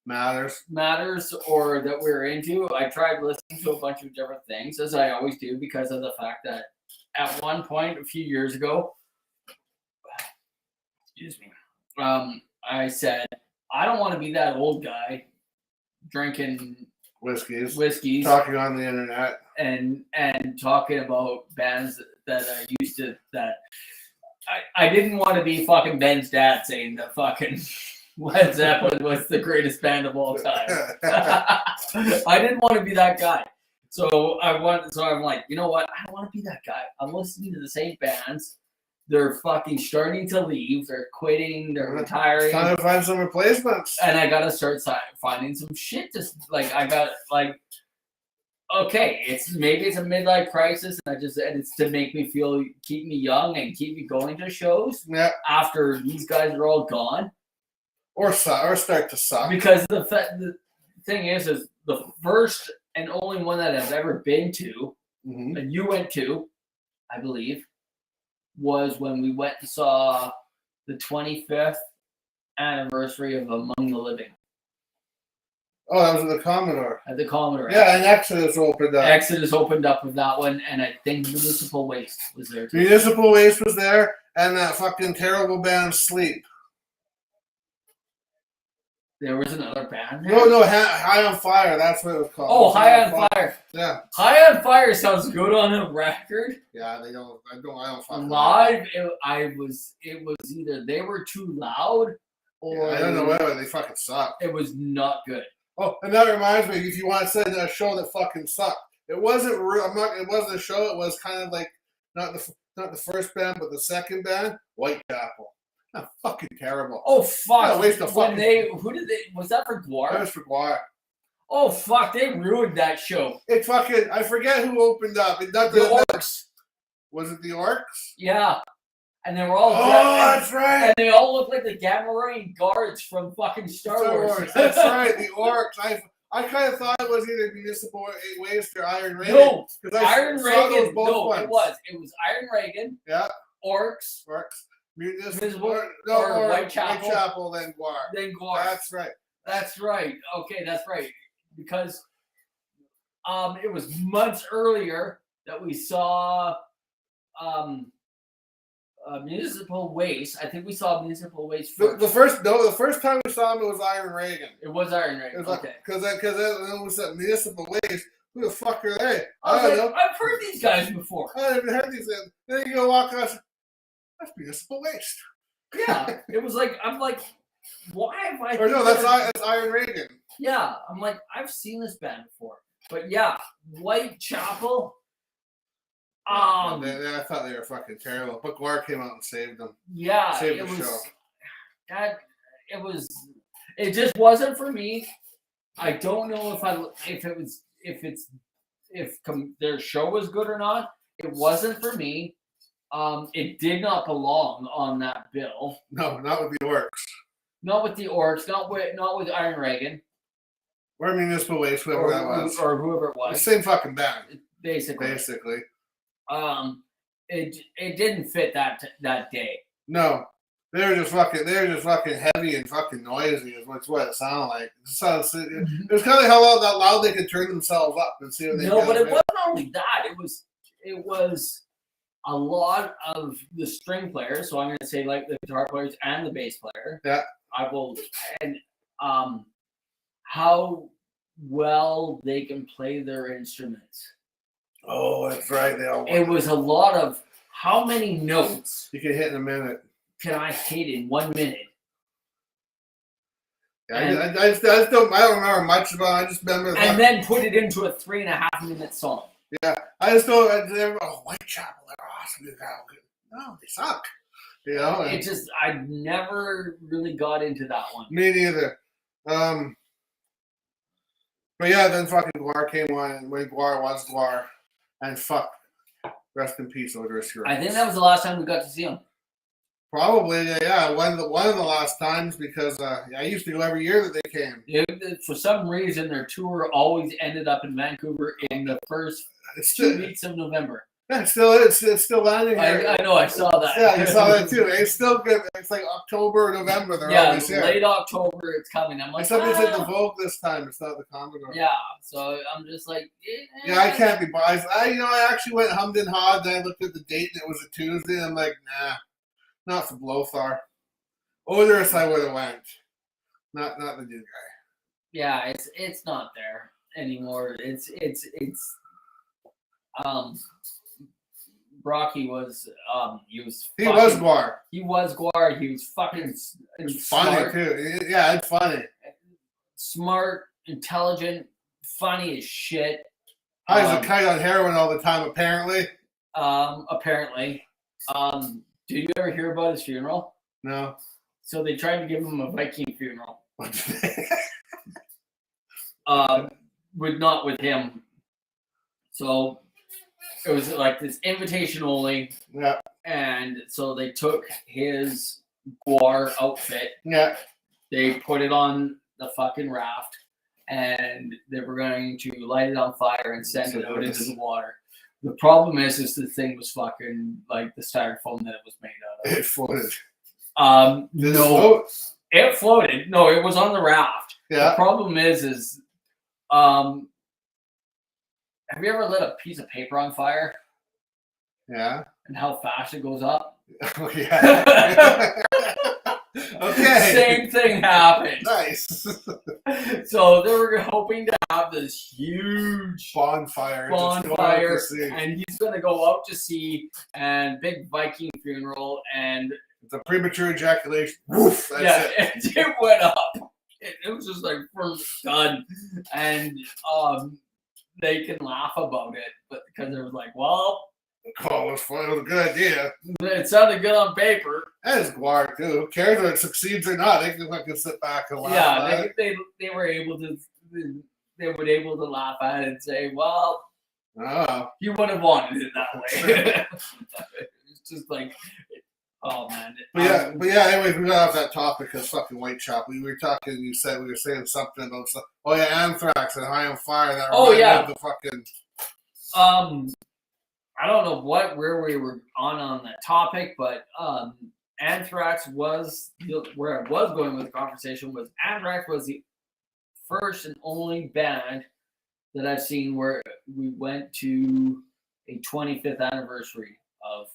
Matters or that we're into. I tried listening to a bunch of different things, as I always do, because of the fact that at one point a few years ago, excuse me, I said I don't want to be that old guy drinking whiskeys, talking on the internet, and talking about bands that I used to. That I didn't want to be fucking Ben's dad saying that fucking Led Zeppelin was the greatest band of all time. I didn't want to be that guy. So I'm like, you know what? I don't want to be that guy. I'm listening to the same bands. They're fucking starting to leave. They're quitting. They're retiring. It's time to find some replacements. And I gotta start finding some shit. Okay, maybe it's a midlife crisis, and it's to make me keep me young and keep me going to shows. Yeah. After these guys are all gone. Or start to suck. Because the thing is the first and only one that I've ever been to, and you went to, I believe, was when we went and saw the 25th anniversary of Among the Living. Oh, that was at the Commodore. At the Commodore. Yeah, and Exodus opened up. Exodus opened up with that one, and I think Municipal Waste was there too. Municipal Waste was there, and that fucking terrible band Sleep. There was another band there? No, High on Fire. That's what it was called. Oh, High on Fire. Yeah. High on Fire sounds good on a record. Yeah, I don't fucking live. It was either they were too loud or I don't know whether they fucking suck. It was not good. Oh, and that reminds me, if you want to say a show that fucking sucked, it wasn't real. It wasn't a show. It was kind of like not the first band, but the second band, Whitechapel. Oh, fucking terrible. Oh fuck! Waste of fucking. Was that for Guar? That was for Guar. Oh fuck! They ruined that show. It fucking. I forget who opened up. The Orcs. Was it the Orcs? Yeah. And they were all that's right. And they all look like the Gamma Ray guards from fucking Star Wars. That's right, the Orcs. I kind of thought it was either Municipal Waste or Iron Reagan. No, Iron Reagan. No, ones. It was Iron Reagan. Yeah. Orcs. Municipal or Whitechapel, then Guar. That's right. That's right. Okay, that's right. Because it was months earlier that we saw Municipal Waste. I think we saw Municipal Waste first. The first time we saw him, it was Iron Reagan. It was Iron Reagan. It was okay. Because it was that Municipal Waste. Who the fuck are they? I don't know. I've heard these guys before. I haven't heard these. Then you go walk across. That's Municipal Waste. Yeah, it was like I'm like, why have I? Or no, that's Iron Reagan. Yeah, I'm like I've seen this band before, but yeah, Whitechapel. I thought they were fucking terrible, but Guar came out and saved them. Yeah, saved it the was. Show. It just wasn't for me. I don't know if their show was good or not. It wasn't for me. It did not belong on that bill. No, not with the Orcs. Not with the Orcs. Not with Iron Reagan. Or Municipal Waste, whoever that was. Or whoever it was. The same fucking band. Basically. It didn't fit that day. No. They were just fucking heavy and fucking noisy is what it sounded like. It was kind of how loud they could turn themselves up and see what they No, but it wasn't only that. It was a lot of the string players, so I'm going to say like the guitar players and the bass player. Yeah. How well they can play their instruments. Oh, that's right. It was a lot of how many notes you can hit in a minute. Can I hit in 1 minute? Yeah, I don't remember much about it. I just remember. And then put it into a 3.5 minute song. Yeah, I just don't. Whitechapel, they're awesome. No, they suck. You know, I never really got into that one. Me neither. But yeah, then fucking Guar came on, and when Guar was Guar, and fuck, rest in peace, Odorous Hero. I think that was the last time we got to see him. Probably, yeah. One of the last times because I used to go every year that they came. Yeah, for some reason, their tour always ended up in Vancouver in the first 2 weeks of November. Yeah, it's still landing here. I know, I saw that. Yeah, you saw that too. It's still good. It's like October or November. They're always here. Late October, it's coming. I'm like, except it's at the Vogue this time. It's not the Commodore. Yeah, so I'm just like, yeah, I can't be biased. I actually went hummed and hawed. Then I looked at the date and it was a Tuesday. And I'm like, nah, not for Blothar. Odorous, I would have went. Not the new guy. Yeah, it's not there anymore. Brocky was he was Guar. He was Guar. He was fucking funny too. Yeah, it's funny. Smart, intelligent, funny as shit. He's a kite on heroin all the time, apparently. Apparently. Did you ever hear about his funeral? No. So they tried to give him a Viking funeral. Not with him. So it was like this invitation only. Yeah. And so they took his Guar outfit. Yeah. They put it on the fucking raft and they were going to light it on fire and send it out into the water. The problem is the thing was fucking like the styrofoam that it was made out of. It floated. No. It floated. No, it was on the raft. Yeah. The problem is have you ever lit a piece of paper on fire? Yeah. And how fast it goes up? Oh, yeah. Okay. Same thing happened. Nice. So they were hoping to have this huge bonfire, and he's gonna go out to sea and big Viking funeral, and it's a premature ejaculation. Woof. That's it. It went up. It was just like done, and they can laugh about it, but because it was like, well, the call was fun. It was a good idea. It sounded good on paper. That is guar too. Who cares if it succeeds or not? They can fucking sit back and laugh. Yeah, they were able to. They were able to laugh at it and say, "Well, you would have wanted it that way." It's just like, oh man. But yeah. Anyways, we got off that topic because fucking White Chop. We were talking. You said we were saying something about stuff. Oh yeah, Anthrax and High on Fire. That yeah. The fucking. I don't know where we were on that topic, but Anthrax was where I was going with the conversation. Was Anthrax was the first and only band that I've seen where we went to a 25th anniversary of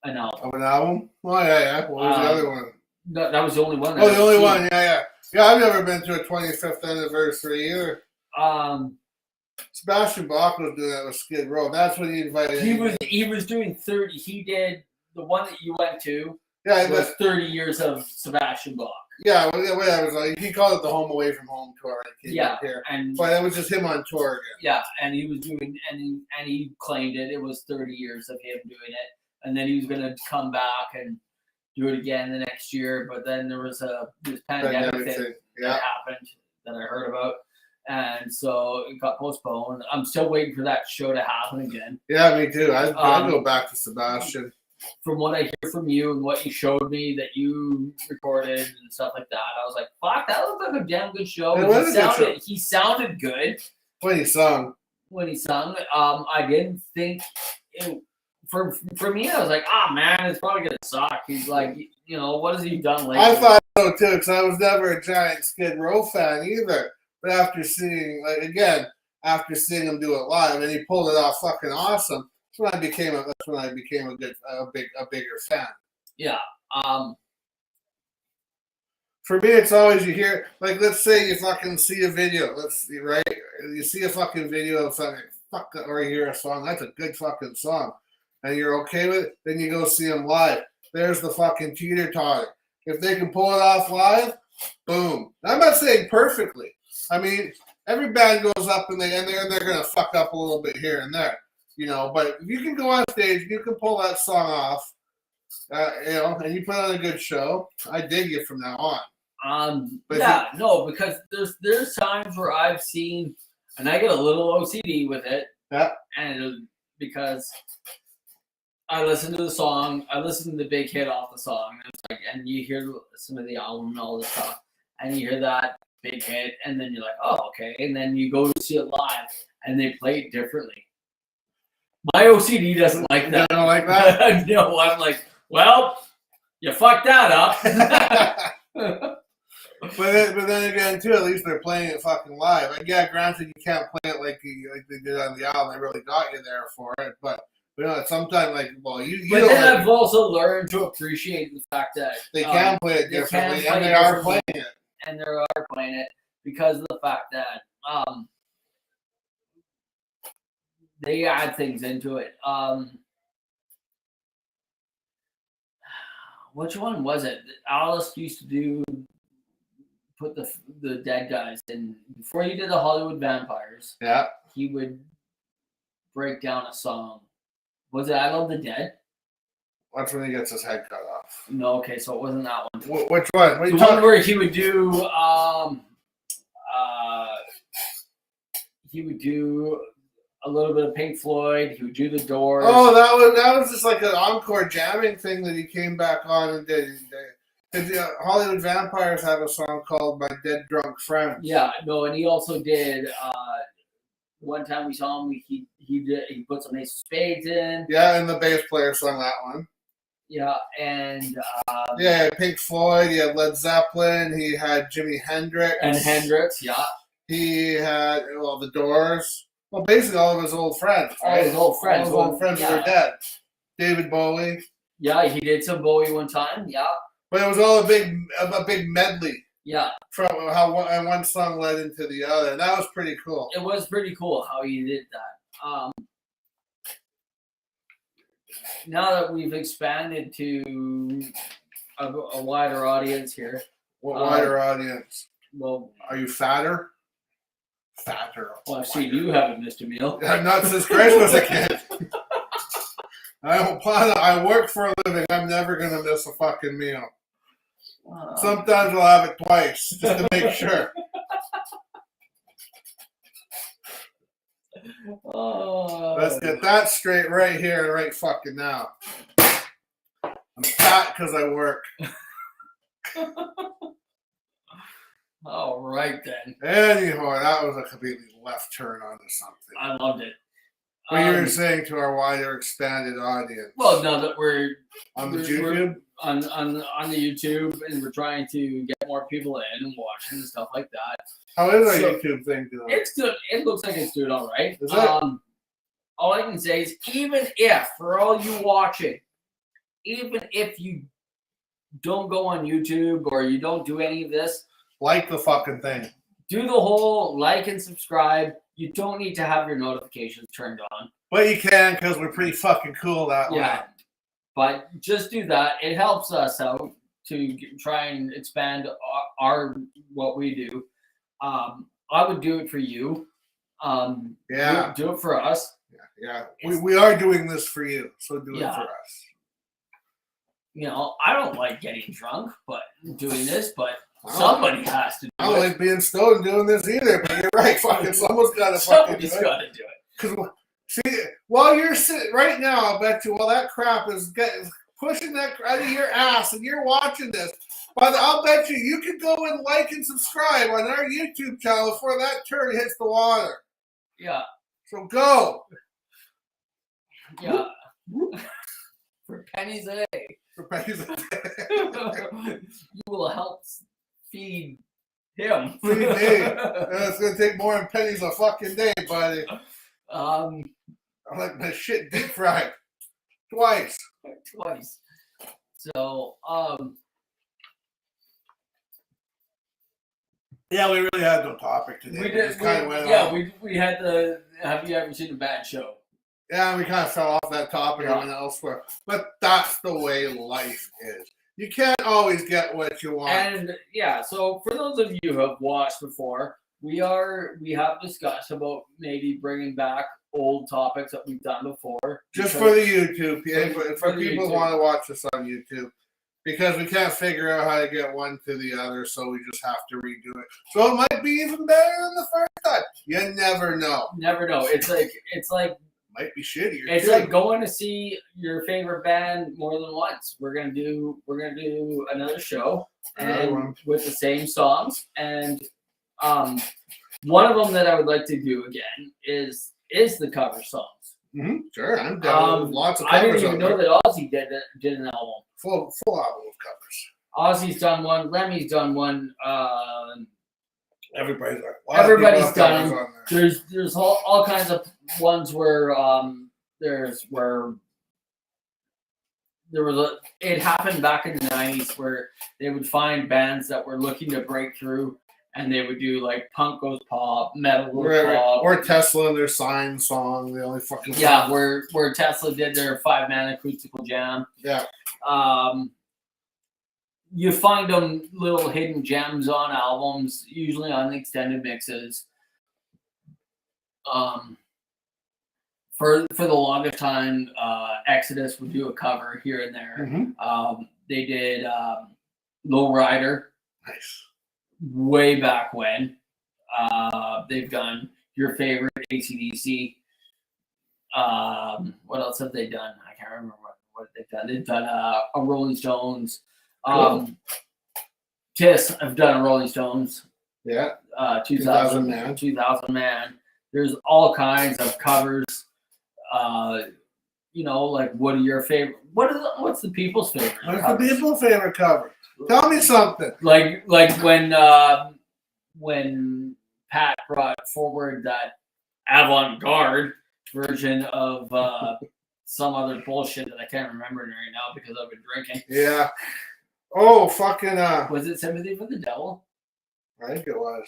an album. Of an album? Oh yeah. What was the other one? No, that was the only one. The only one. Yeah. Yeah, I've never been to a 25th anniversary either. Sebastian Bach was doing that with Skid Row. That's when he invited. He was doing 30. He did the one that you went to. Yeah, it was 30 years of Sebastian Bach. Yeah, whatever. Like, he called it the Home Away from Home tour. But it was just him on tour again. Yeah, and he was doing, and he claimed it was 30 years of him doing it, and then he was going to come back and do it again the next year. But then there was this pandemic thing that happened that I heard about. And so it got postponed. I'm still waiting for that show to happen again. Yeah, me too. I'd go back to Sebastian. From what I hear from you and what you showed me that you recorded and stuff like that, I was like, fuck, that looked like a damn good show. He sounded good. When he sung. I didn't think it, for me, I was like, man, it's probably going to suck. He's like, what has he done lately? I thought so too, because I was never a giant Skid Row fan either. But after seeing him do it live, and he pulled it off fucking awesome. That's when I became a bigger fan. Yeah. For me, it's always you hear, like, let's say you fucking see a video. Right? You see a fucking video of something, or you hear a song. That's a good fucking song, and you're okay with it. Then you go see them live. There's the fucking teeter-totter. If they can pull it off live, boom. I'm not saying perfectly. I mean, every band goes up and they're gonna fuck up a little bit here and there, But if you can go on stage, you can pull that song off, and you put on a good show. I dig you from now on. Because there's times where I've seen, and I get a little OCD with it. Yeah. And because I listen to the song, I listen to the big hit off the song, and it's like, and you hear some of the album and all this stuff, and you hear that big hit, and then you're like, oh, okay. And then you go to see it live, and they play it differently. My OCD doesn't like that. You don't like that? No, I'm like, well, you fucked that up. but then again, too, at least they're playing it fucking live. Like, yeah, granted, you can't play it like they did on the album. They really got you there for it. But sometimes, like, well, But then I've also learned to appreciate the fact that they can play it differently, and they are playing it. And they are playing it because of the fact that they add things into it. Which one was it? Alice used to put the dead guys in before he did the Hollywood Vampires. Yeah, he would break down a song. Was it I Love the Dead? That's when he gets his head cut off. No, okay, so it wasn't that one. Which one? The one where he would do a little bit of Pink Floyd. He would do the Doors. Oh, that was just like an encore jamming thing that he came back on and did. Because Hollywood Vampires have a song called "My Dead Drunk Friends." Yeah, no, and he also did. One time we saw him, he put some Ace of Spades in. Yeah, and the bass player sung that one. Yeah, and Pink Floyd. He had Led Zeppelin. He had Jimi Hendrix. Yeah. He had the Doors. Well, basically all of his old friends. All his old friends. All his old friends were dead. David Bowie. Yeah, he did some Bowie one time. Yeah. But it was all a big medley. Yeah. From how one song led into the other. And that was pretty cool. It was pretty cool how he did that. Now that we've expanded to a wider audience here. What wider audience? Well, are you fatter? Fatter. Well, I've seen you haven't missed a meal. I'm not since Grace was a kid. I work for a living. I'm never going to miss a fucking meal. Sometimes I'll have it twice just to make sure. Let's get that straight right here and right fucking now. I'm fat because I work. All right then. Anyhow, that was a completely left turn onto something. I loved it. What you were saying to our wider expanded audience. Well, now that we're on the YouTube, on the YouTube, and we're trying to get more people in and watching and stuff like that. How is our YouTube thing doing? It's good. It looks like it's doing all right. Is it? All I can say is, even if for all you watching, even if you don't go on YouTube or you don't do any of this, like the fucking thing. Do the whole like and subscribe. You don't need to have your notifications turned on. But you can, because we're pretty fucking cool that way. But just do that. It helps us out to try and expand our what we do. I would do it for you. Do it for us. Yeah. We are doing this for you, so do it for us. You know, I don't like getting drunk, but doing this, but somebody has to do it. I don't like being stoned and doing this either, but you're right. Fucking someone's got to fucking do it. Somebody's got to do it. Because, see, while you're sitting right now, I'll bet you, while that crap is pushing that out of your ass and you're watching this, but I'll bet you can go and like and subscribe on our YouTube channel before that turd hits the water. Yeah. So go. Yeah. For pennies a day. For pennies a day. You will help feed him. Feed me. It's going to take more than pennies a fucking day, buddy. I like my shit deep fried. Twice. So, yeah, we really had no topic today. We did. We had the. Have you ever seen a bad show? Yeah, we kind of fell off that topic and went elsewhere. But that's the way life is. You can't always get what you want. And so for those of you who have watched before, we have discussed about maybe bringing back old topics that we've done before. Just for the YouTube, for people who want to watch this on YouTube. Because we can't figure out how to get one to the other, so we just have to redo it. So it might be even better than the first time. You never know. It's like might be shittier. It's like going to see your favorite band more than once. We're gonna do another show with the same songs, and one of them that I would like to do again is the cover songs. Mm-hmm. Sure, I'm down with lots of covers. I didn't even know that Ozzy did an album. Full album of covers. Ozzy's done one. Lemmy's done one. Everybody's done them. There's all kinds of ones where it happened back in the 90s where they would find bands that were looking to break through, and they would do like punk goes pop, metal goes pop, or Tesla and their Sign song. The only fucking where Tesla did their 5-man acoustical jam. Yeah. You find them little hidden gems on albums, usually on extended mixes. For the longest time, Exodus would do a cover here and there. Mm-hmm. They did Low Rider. Nice. Way back when. They've done your favorite AC/DC. What else have they done? I can't remember what they've done. They've done a Rolling Stones. Kiss have done a Rolling Stones. Yeah. 2000 Man. There's all kinds of covers. Like what are your favorite? What's the people's favorite? What's the people's favorite cover? Tell me something. Like when Pat brought forward that avant-garde version of some other bullshit that I can't remember right now because I've been drinking. Yeah. Oh, fucking Was it Sympathy for the Devil? I think it was.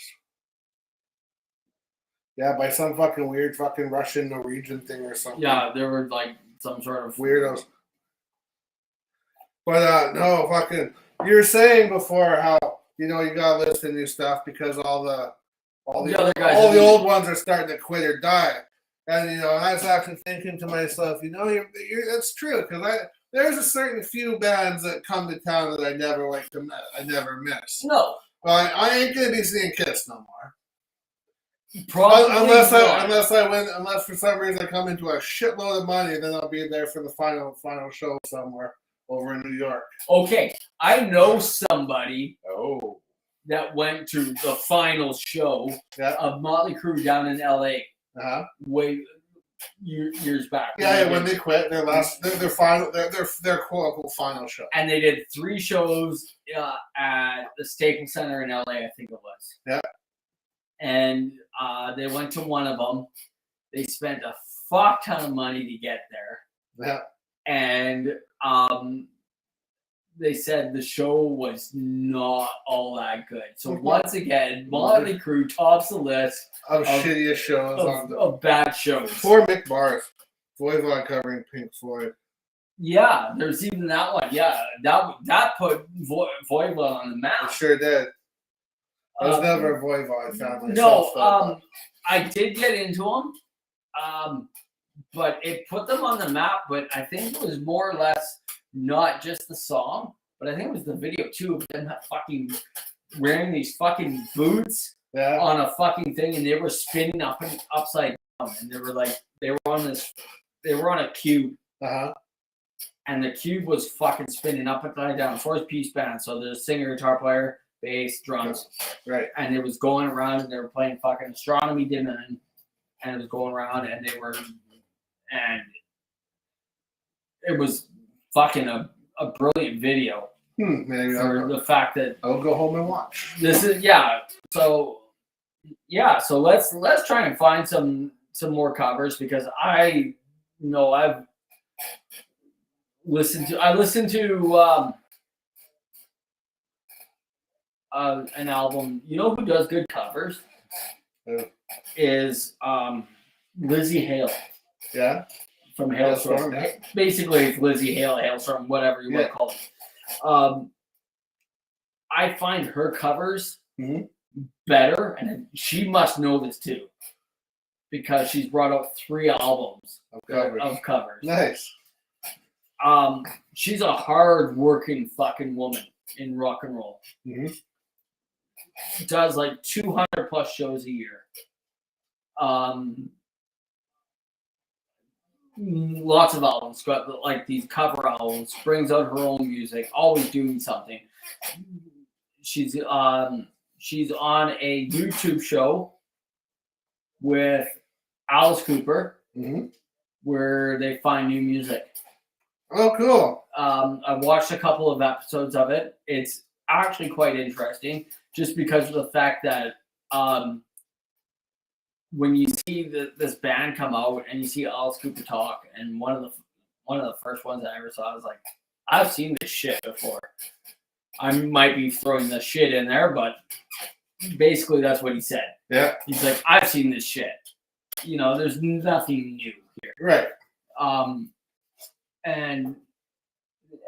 Yeah, by some fucking weird fucking Russian Norwegian thing or something. Yeah, there were like some sort of weirdos. But no, fucking. You were saying before how you gotta listen to new stuff because all the old ones are starting to quit or die, and I was actually thinking to myself, it's true because there's a certain few bands that come to town that I never I never miss. No, well, I ain't gonna be seeing Kiss no more. Probably unless for some reason I come into a shitload of money, then I'll be there for the final show somewhere over in New York. Okay, I know somebody that went to the final show of Motley Crue down in LA years back. Yeah, when they quit their quote unquote final show. And they did 3 shows at the Staples Center in LA, I think it was. Yeah. And they went to one of them. They spent a fuck ton of money to get there. Yeah. And they said the show was not all that good. So once again, Motley Crue tops the list of shittiest shows of bad shows. Poor Mick Mars, Voivod covering Pink Floyd. Yeah, there's even that one. Yeah, that put Voivod on the map. It sure did. I was never a Voivod fan myself. No, I did get into them, but it put them on the map. But I think it was more or less not just the song, but I think it was the video too of them fucking wearing these fucking boots on a fucking thing, and they were spinning up and upside down, and they were on a cube. And the cube was fucking spinning up and down. 4-piece band, so there's singer, guitar player, bass, drums. Right. And it was going around, and they were playing fucking Astronomy Dimming, and it was going around, and it was fucking a brilliant video. Maybe for the fact that I'll go home and watch. This is So let's try and find some more covers because I know I've listened to an album. You know who does good covers? Is Lizzie Hale. Yeah. From Hailstorm. Basically, it's Lizzie Hale, Hailstorm, whatever you want to call it. I find her covers better, and she must know this too, because she's brought out 3 albums of covers. Nice. She's a hard-working fucking woman in rock and roll. Does like 200 plus shows a year. Lots of albums, got like these cover albums, brings out her own music, always doing something. She's on a YouTube show with Alice Cooper, where they find new music. Oh, cool. I watched a couple of episodes of it. It's actually quite interesting, just because of the fact that when you see this band come out and you see Alice Cooper talk, and one of the first ones I ever saw, I was like, I've seen this shit before. I might be throwing the shit in there, but basically that's what he said. Yeah. He's like, I've seen this shit. There's nothing new here. Right. And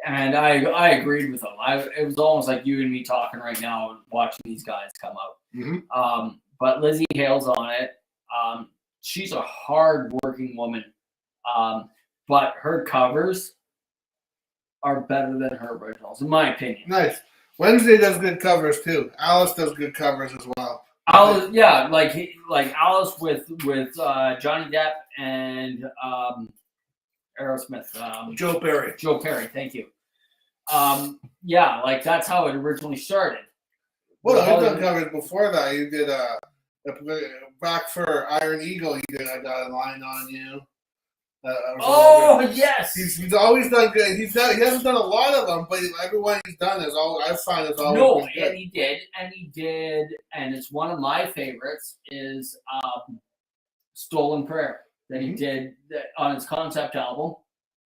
I agreed with him. It was almost like you and me talking right now, watching these guys come out. But Lizzie Hale's on it. She's a hard-working woman, but her covers are better than her originals, in my opinion. Nice. Wednesday does good covers too. Alice does good covers as well. Alice, yeah, like Alice with Johnny Depp and Aerosmith. Joe Perry. Joe Perry, thank you. Yeah, like that's how it originally started. Well, I've done covers before that. You did back for Iron Eagle. You did I Got a Line on You. Yes. He's always done good. He hasn't done a lot of them, but everyone he's done is all I find is always good. And he did, and it's one of my favorites is Stolen Prayer that he did on his concept album.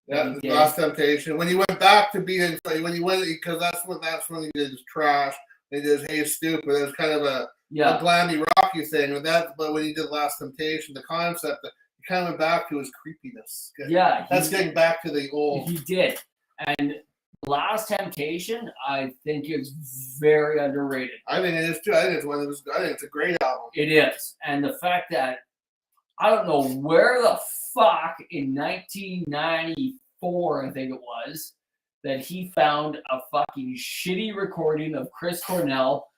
Yeah, Last Temptation. When he went back to being, when he went, because that's when he did his Trash. He did his Hey Stupid. It was kind of a glammy rocky thing. But when he did Last Temptation, the concept that he kind of went back to his creepiness. Yeah, that's getting back to the old. He did, and Last Temptation, I think, is very underrated. I think it is too. I think it's a great album. It is, and the fact that I don't know where the fuck in 1994, I think it was, that he found a fucking shitty recording of Chris Cornell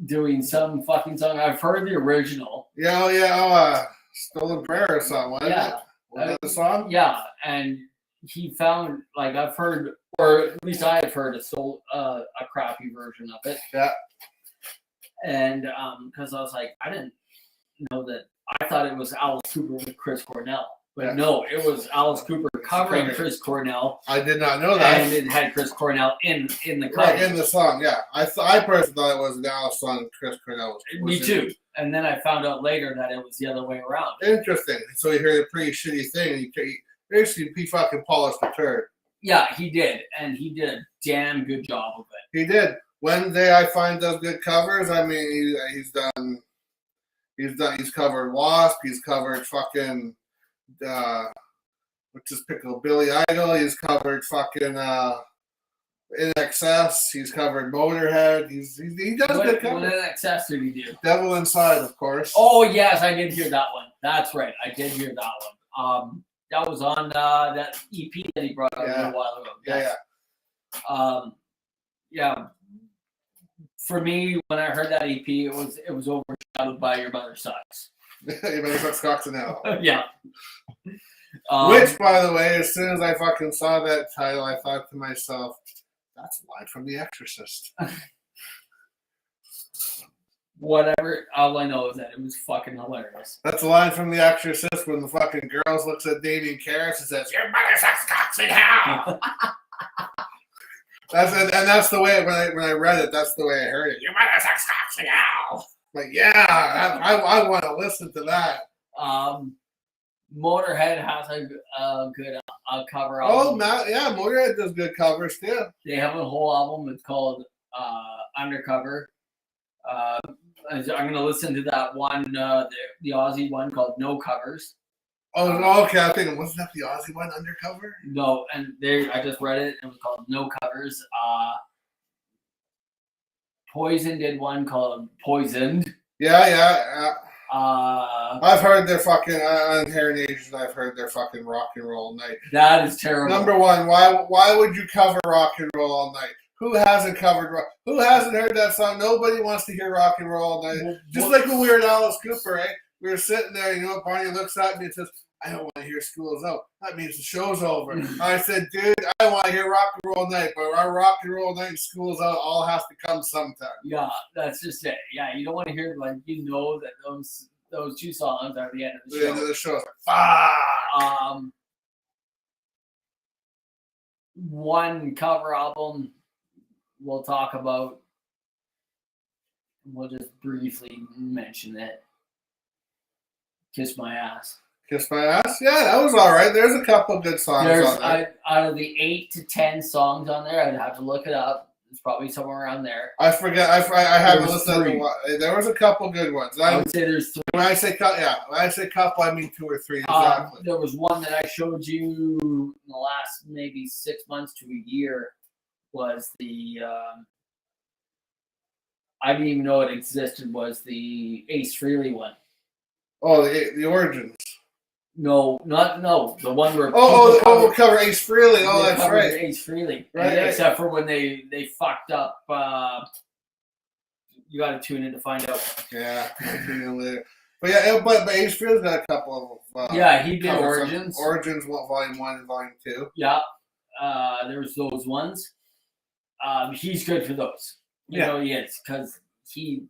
doing some fucking song. I've heard the original. Stolen Prayer or something. Was that the song? Yeah, and he found, like, I've heard, or at least I've heard a crappy version of it. Yeah. And because I was like, I didn't know that. I thought it was Alice Cooper with Chris Cornell. But no, it was Alice Cooper covering Chris Cornell. I did not know that. And it had Chris Cornell in the cover. Right, in the song, yeah. I personally thought it was an Alice song and Chris Cornell was Me too. And then I found out later that it was the other way around. Interesting. So he heard a pretty shitty thing, and he fucking polished the turd. Yeah, he did. And he did a damn good job of it. He did. Wednesday, I find those good covers. I mean, he's covered Wasp. He's covered fucking, which is Pickle Billy Idol. He's covered fucking In Excess. He's covered Motorhead. He does good covers. What In Excess did he do? Devil Inside, of course. Oh yes, I did hear that one. That's right, I did hear that one. That was on that EP that he brought out a little while ago. Yes. Yeah. For me, when I heard that EP, it was overshadowed by Your Mother Sucks. Your Mother Sucks Cocks and Hell. Yeah. Which, by the way, as soon as I fucking saw that title, I thought to myself, that's a line from The Exorcist. Whatever. All I know is that it was fucking hilarious. That's a line from The Exorcist when the fucking girls looks at Damien Karras and says, "Your mother sucks cocks in hell." That's the way when I read it. That's the way I heard it. Your mother sucks cocks in hell. Like, yeah, I want to listen to that. Motorhead has a good cover album. Motorhead does good covers too. They have a whole album. It's called Undercover. I'm going to listen to that one, the Aussie one called No Covers. Oh, okay. I think wasn't that the Aussie one, Undercover? No, and I just read it. It was called No Covers. Poison did one called Poisoned. Yeah. I've heard their fucking on Hair Nation. I've heard their fucking Rock and Roll Night. That is terrible. Number one, why would you cover Rock and Roll All Night? Who hasn't covered rock? Who hasn't heard that song? Nobody wants to hear Rock and Roll All Night. Just like when we were at Alice Cooper, right? We were sitting there, Barney looks at me and says, "I don't want to hear School's Out. That means the show's over." I said, "Dude, I want to hear Rock and Roll Night, but our Rock and Roll Night and School's Out all has to come sometime." Yeah, that's just it. Yeah, you don't want to hear that those two songs are the end of the show. The end of the show is like, fuck. One cover album we'll talk about. We'll just briefly mention it. Kiss My Ass. Kiss My Ass? Yeah, that was all right. There's a couple good songs on there. Out of the 8 to 10 songs on there, I'd have to look it up. It's probably somewhere around there. I forget. I haven't listened to one. There was a couple good ones. I would say there's 3. When I say couple, I mean 2 or 3 exactly. There was one that I showed you in the last maybe 6 months to a year. Was the I didn't even know it existed. Was the Ace Frehley one? Oh, the Origins. No, the one where we'll cover Ace Frehley. Oh, that's right. Ace Frehley, right? Except for when they fucked up. You got to tune in to find out. Yeah, tune in later. But yeah, but Ace Frehley's got a couple of. He did Origins. Origins, Volume 1 and Volume 2. Yeah, there's those ones. He's good for those. You know he is because he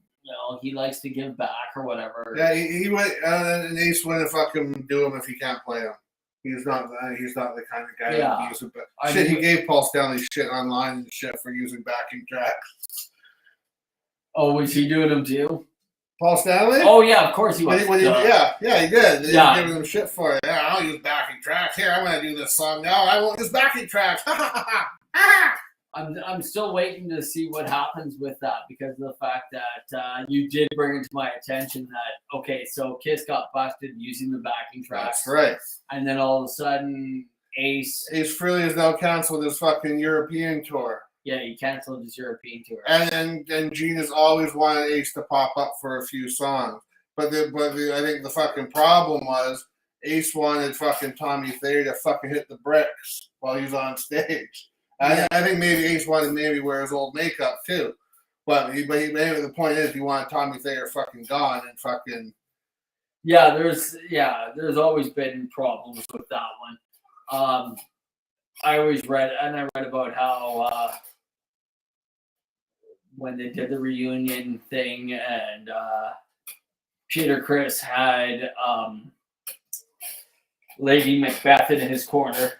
likes to give back or whatever. Yeah, he went and Ace wouldn't fucking do him if he can't play him. He's not the kind of guy that uses it. But he gave Paul Stanley shit online and shit for using backing tracks. Oh, was he doing them too? Paul Stanley? Oh yeah, of course he was. Yeah, he did. They Yeah. were giving him shit for it. Yeah, I'll use backing tracks. Here, I'm gonna do this song now. I won't use backing tracks. I'm still waiting to see what happens with that because of the fact that you did bring it to my attention that okay, so Kiss got busted using the backing tracks. That's right. And then all of a sudden, Ace Frehley has now canceled his fucking European tour. Yeah, he canceled his European tour. And Gene has always wanted Ace to pop up for a few songs. But I think the fucking problem was Ace wanted fucking Tommy Thayer to fucking hit the bricks while he's on stage. Yeah. I think maybe Ace wanted maybe wear his old makeup too. But maybe the point is he wanted Tommy Thayer fucking gone and fucking. Yeah, there's always been problems with that one. I always read about how when they did the reunion thing and Peter Criss had Lady Macbeth in his corner,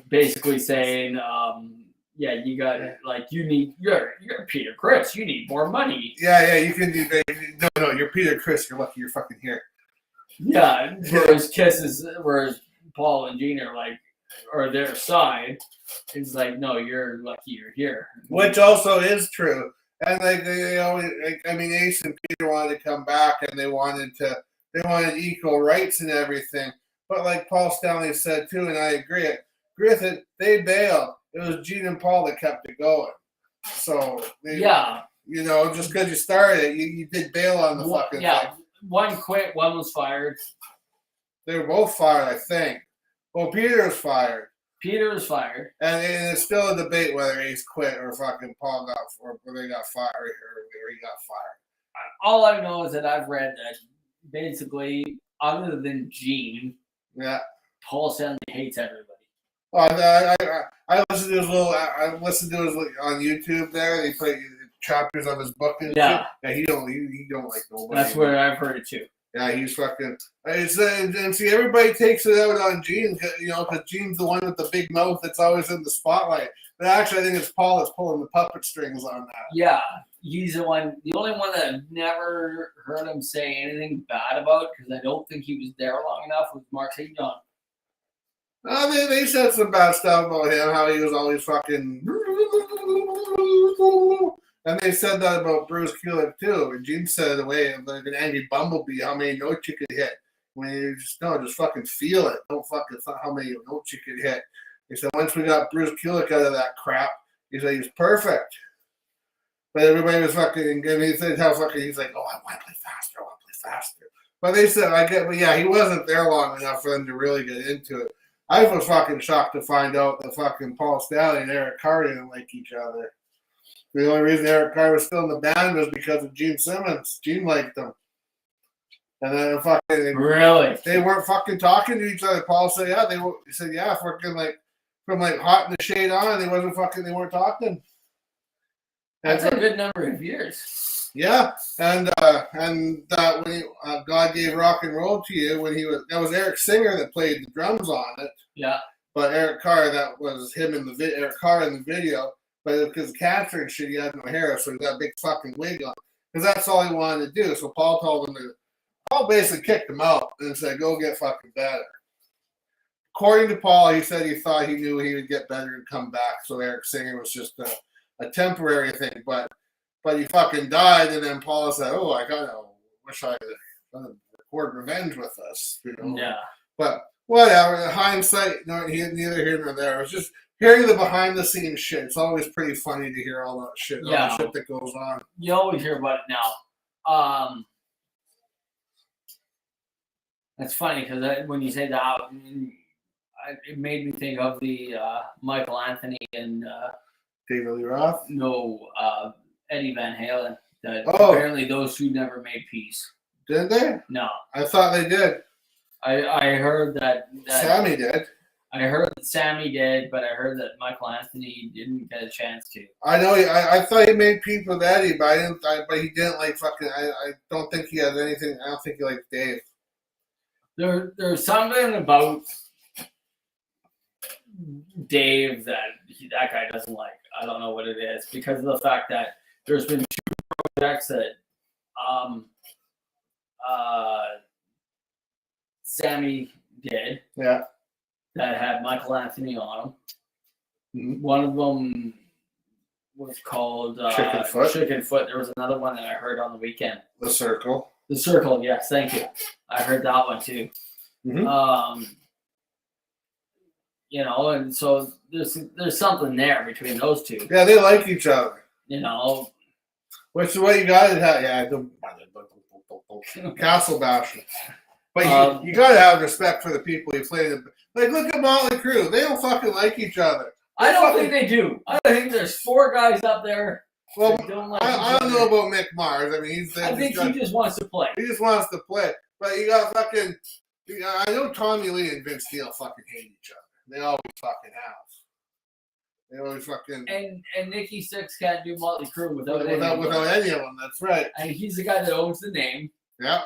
basically saying, "Yeah, you got like you're Peter Criss. You need more money." Yeah, you can do. No, you're Peter Criss. You're lucky you're fucking here. Yeah, whereas Paul and Gene are their side. It's like, no, you're lucky you're here. Which also is true. And they always, Ace and Peter wanted to come back, and they wanted equal rights and everything. But like Paul Stanley said too, and I agree, Griffith, they bailed. It was Gene and Paul that kept it going. So just because you started it, you did bail on the fucking thing. One quit, one was fired. They were both fired, I think. Well, Peter was fired. And it's still a debate whether Ace quit or fucking Paul got they got fired or he got fired. All I know is that I've read that basically, other than Gene, Paul Stanley hates everybody. I listened to his on YouTube there. They play chapters of his book and shit. Yeah, he don't like nobody. That's where I've heard it too. Yeah, he's fucking. And see, everybody takes it out on Gene, because Gene's the one with the big mouth that's always in the spotlight. But actually, I think it's Paul that's pulling the puppet strings on that. Yeah, he's the only one that I've never heard him say anything bad about, because I don't think he was there long enough, with Mark St. John. They said some bad stuff about him, how he was always fucking. And they said that about Bruce Kulick too. And Gene said it away like an angry bumblebee, how many notes you could hit. When you just fucking feel it. Don't fucking thought how many notes you could hit. He said once we got Bruce Kulick out of that crap, he said he's perfect. But everybody was fucking, and he said how fucking he's like, oh, I want to play faster. But they said he wasn't there long enough for them to really get into it. I was fucking shocked to find out that fucking Paul Stanley and Eric Carr didn't like each other. The only reason Eric Carr was still in the band was because of Gene Simmons. Gene liked them. And then really? They weren't fucking talking to each other. Paul said, he said, fucking from Hot in the Shade on, they weren't talking. That's a good number of years. Yeah. And when God Gave Rock and Roll to You, that was Eric Singer that played the drums on it. Yeah. But Eric Carr, that was him Eric Carr in the video. But because of cancer and shit, he had no hair, so he got a big fucking wig on. Because that's all he wanted to do. So Paul basically kicked him out and said, go get fucking better. According to Paul, he said he thought he knew he would get better and come back. So Eric Singer was just a temporary thing. But he fucking died, and then Paul said, oh, I kind of wish I had record Revenge with us. Yeah. But whatever, hindsight, neither here nor there. It was just hearing the behind the scenes shit. It's always pretty funny to hear all that shit, all the shit that goes on. You always hear about it now. That's funny because when you say that, it made me think of the Michael Anthony and David Lee Roth. No, Eddie Van Halen. Apparently those two never made peace. Did they? No, I thought they did. I heard that Sammy did. I heard that Sammy did, but I heard that Michael Anthony didn't get a chance to. I know. I thought he made peace with Eddie, but but he didn't like fucking. I don't think he has anything. I don't think he likes Dave. There's something about Dave that guy doesn't like. I don't know what it is because of the fact that there's been 2 projects that Sammy did. Yeah. That had Michael Anthony on them. Mm-hmm. One of them was called Chicken Foot. There was another one that I heard on the weekend. The Circle. The Circle, yes, thank you. I heard that one too. Mm-hmm. You know, and so there's something there between those two. Yeah, they like each other. You know. Which is what you gotta have. Yeah, castle bashing. But you gotta have respect for the people you play. Like, look at Motley Crue. They don't fucking like each other. I don't think they do. I think there's 4 guys up there. Well, don't like I don't know about Mick Mars. I mean, I think he just wants to play. He just wants to play. But you got fucking. I know Tommy Lee and Vince Neil fucking hate each other. They always fucking have. They always fucking. And Nikki Sixx can't do Motley Crue without any of them. That's right. And he's the guy that owns the name. Yeah.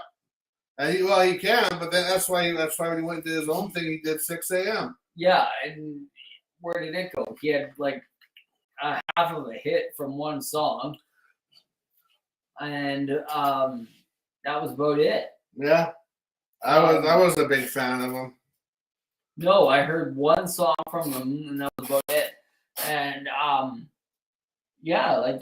And he can, but then that's why when he went to his own thing, he did 6 a.m. Yeah, and where did it go? He had like half of a hit from one song, and that was about it. Yeah, I was a big fan of him. No, I heard one song from him, and that was about it. And yeah, like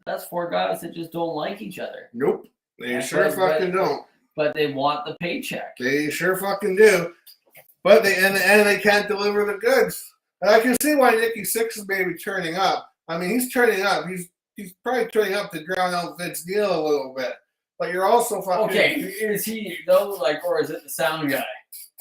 that's 4 guys that just don't like each other. Nope, they sure fucking don't. But they want the paycheck. They sure fucking do. But they can't deliver the goods. And I can see why Nikki Sixx is maybe turning up. I mean, he's turning up. He's probably turning up to drown out Vince Neil a little bit. But you're also fucking. Okay, is he though? Like, or is it the sound guy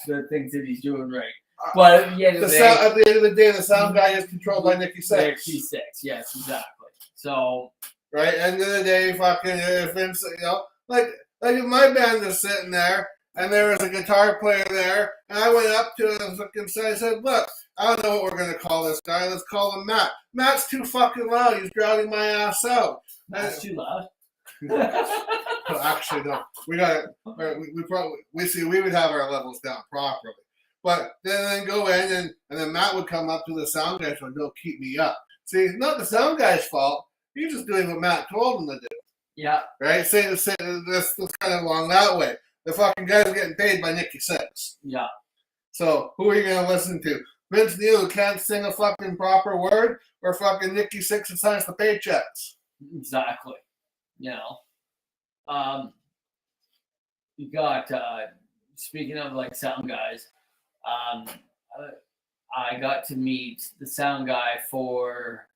that thinks that he's doing right? But at the end of the end of the day, the sound guy is controlled by Nikki Sixx. Nikki Sixx, yes, exactly. So. Right, end of the day, fucking if Vince, you know, like if my band is sitting there and there was a guitar player there, and I went up to him and fucking said, look, I don't know what we're going to call this guy. Let's call him Matt. Matt's too fucking loud. He's drowning my ass out. Matt's too loud? Well, actually, no. We got we would have our levels down properly. But then go in and then Matt would come up to the sound guy and say, no, keep me up. See, it's not the sound guy's fault. He's just doing what Matt told him to do. Yeah. Right? Say this kind of along that way. The fucking guy's getting paid by Nikki Sixx. Yeah. So who are you going to listen to? Vince Neil, who can't sing a fucking proper word, or fucking Nikki Sixx who signs the paychecks? Exactly. You know. You got, speaking of like sound guys, I got to meet the sound guy for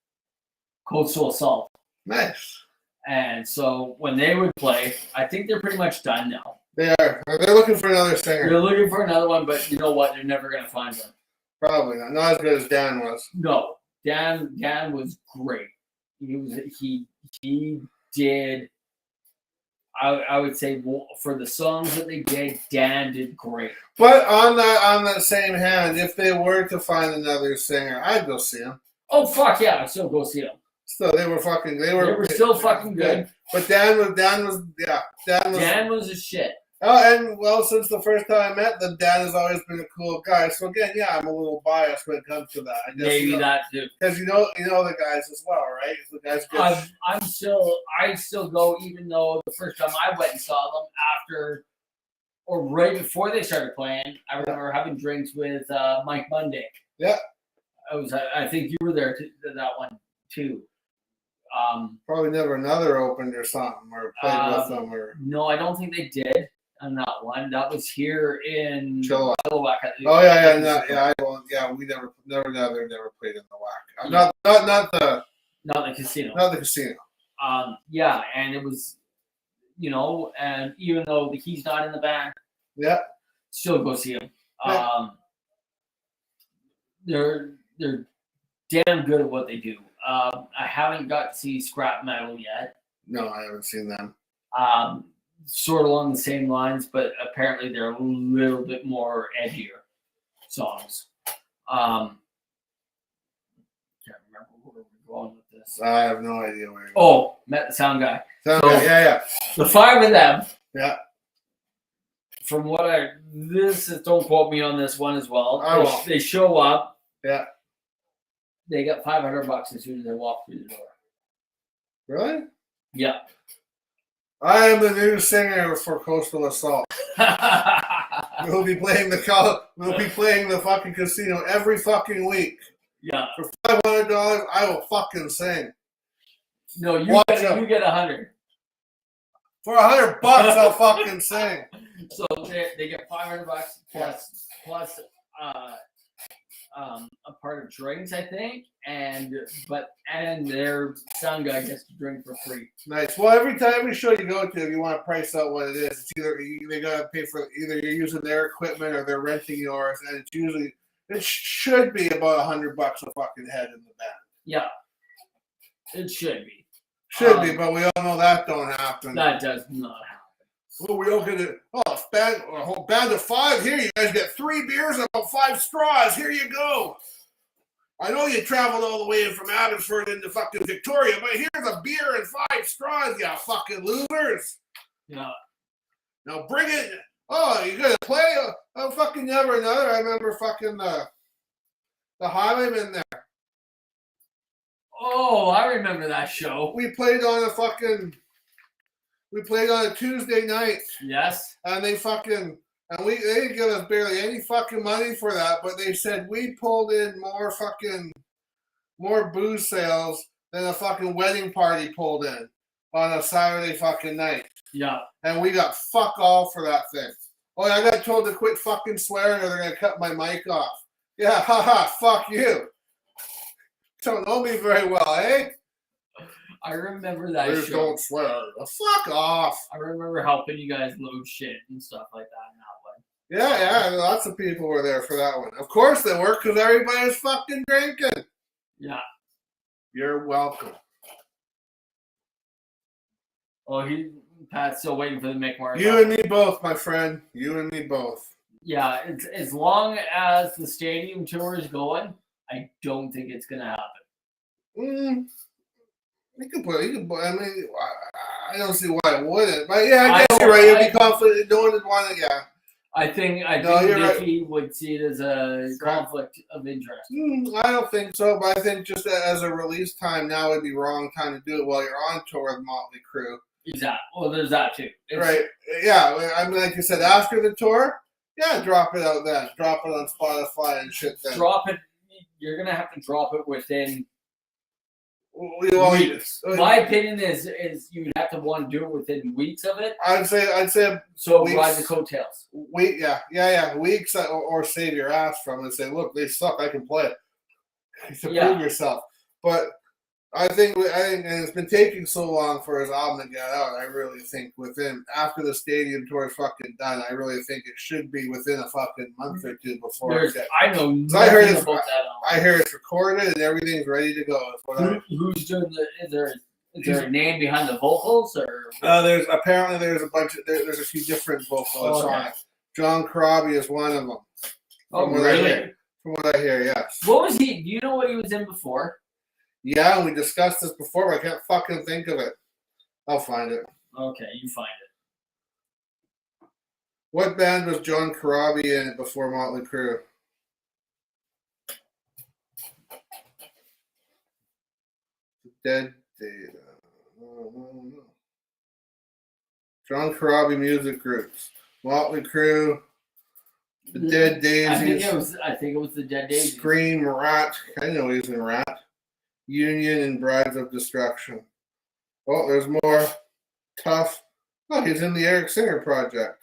Coastal Assault. Nice. And so when they would play, I think they're pretty much done now. They are. They're looking for another singer. They're looking for another one, but you know what? They're never going to find one. Probably not. Not as good as Dan was. No. Dan was great. He did. I would say for the songs that they did, Dan did great. But on that same hand, if they were to find another singer, I'd go see him. Oh fuck yeah! I'd still go see them. So they were still fucking good. But Dan was a shit. Oh, and well, since the first time I met them, Dan has always been a cool guy. So again, yeah, I'm a little biased when it comes to that. I guess, maybe that too. Because you know the guys as well, right? The guys good. I still go, even though the first time I went and saw them after or right before they started playing, I remember having drinks with Mike Monday. Yeah. I think you were there to that one too. Probably never another opened or something or played with them or. No, I don't think they did on that one. That was here in Chilliwack. Oh We never played in the WAC. Not the casino. Not the casino. Yeah, and it was, and even though he's not in the band, yeah, still go see him. Yeah. They're damn good at what they do. I haven't got to see Scrap Metal yet. No, I haven't seen them. Sort of along the same lines, but apparently they're a little bit more edgier songs. Can't remember where we're going with this. I have no idea where. Oh, met the sound guy. Yeah. The 5 of them. Yeah. From what don't quote me on this one as well. I won't. They show up. Yeah. They got $500 as soon as they walk through the door. Really? Yeah. I am the new singer for Coastal Assault. We'll be playing the fucking casino every fucking week. Yeah. For $500, I will fucking sing. No, you get 100. For $100, I'll fucking sing. So they get $500 plus a part of drinks, I think, and their sound guy gets to drink for free. Nice. Well, every show you go to, if you want to price out what it is, it's either they gotta pay for either you're using their equipment or they're renting yours, and it should be about $100 a fucking head in the band. Yeah, it should be. Should be, but we all know that don't happen. That does not happen. Well, we don't get it. Oh, a whole band of 5 here. You guys get 3 beers and about 5 straws. Here you go. I know you traveled all the way in from Abbotsford into fucking Victoria, but here's a beer and 5 straws, you fucking losers. Yeah. Now bring it. Oh, you gonna play? Oh, fucking never another. I remember fucking the Highwaymen there. Oh, I remember that show. We played on a Tuesday night. Yes. And they didn't give us barely any fucking money for that, but they said we pulled in more booze sales than a fucking wedding party pulled in on a Saturday fucking night. Yeah. And we got fuck all for that thing. Oh, I got told to quit fucking swearing or they're gonna cut my mic off. Yeah, haha, fuck you. Don't know me very well, eh? I remember that Please show. Don't swear. Fuck off. I remember helping you guys load shit and stuff like that in that one. Yeah, lots of people were there for that one. Of course they were, because everybody was fucking drinking. Yeah. You're welcome. Oh, Pat's still waiting for the Mick Mars. You and me both, my friend. You and me both. Yeah, as long as the stadium tour is going, I don't think it's gonna happen. You can put. I mean, I don't see why it wouldn't. But yeah, I guess you're right. You'd be confident. No one would want to. Yeah. I think Nicky would see it as a conflict of interest. I don't think so, but I think just as a release time now would be wrong time to do it while you're on tour with Motley Crue. Exactly. Well, there's that too. Right. Yeah. I mean, like you said, after the tour, yeah, drop it out then. Drop it on Spotify and shit then. Drop it. You're gonna have to drop it within. My opinion is you'd have to want to do it within weeks of it. I'd say so weeks, ride the coattails. Weeks or save your ass from it and say, look, they suck. I can play. To prove yourself. But I think, and it's been taking so long for his album to get out. I really think after the stadium tour is fucking done, I really think it should be within a fucking month or two before. I know nothing about that. I hear it's recorded and everything's ready to go. Who's doing Is there a name behind the vocals or? There's a bunch of there's a few different vocalists on it. John Corabi is one of them. Oh, really? From what I hear, yes. What was he? Do you know what he was in before? Yeah, we discussed this before, but I can't fucking think of it. I'll find it. Okay, you find it. What band was John Corabi in before Motley Crue? Dead Data. No. John Corabi music groups. Motley Crue. The Dead Daisies. I think it was the Dead Daisies. Scream, Rat. I know he was in Rat. Union and Brides of Destruction. Oh, there's more. Tough. Oh, he's in the Eric Singer Project.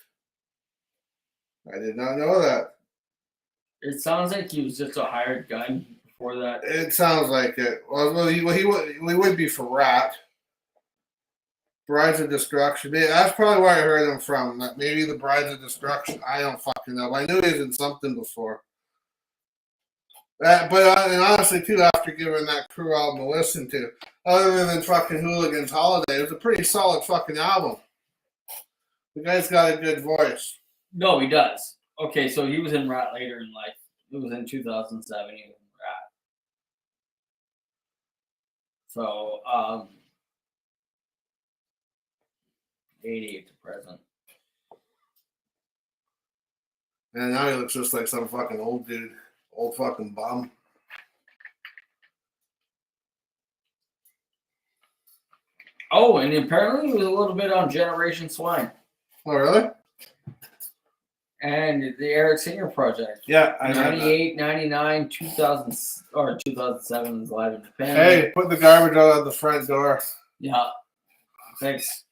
I did not know that. It sounds like he was just a hired gun before that. It sounds like it. Well, he would be for Rat. Brides of Destruction. That's probably where I heard him from. Maybe the Brides of Destruction. I don't fucking know. I knew he was in something before. And honestly, too, after giving that Crue album to listen to, other than fucking Hooligan's Holiday, it was a pretty solid fucking album. The guy's got a good voice. No, he does. Okay, so he was in Rat later in life. It was in 2007. He was in Rat. So, 88 to present. And now he looks just like some fucking old dude. Old fucking bum. Oh, and apparently he was a little bit on Generation Swine. Oh, really? And the Eric Singer Project. Yeah, I 98, 99, 2000, or 2007 is live in Japan. Hey, put the garbage out of the front door. Yeah. Thanks.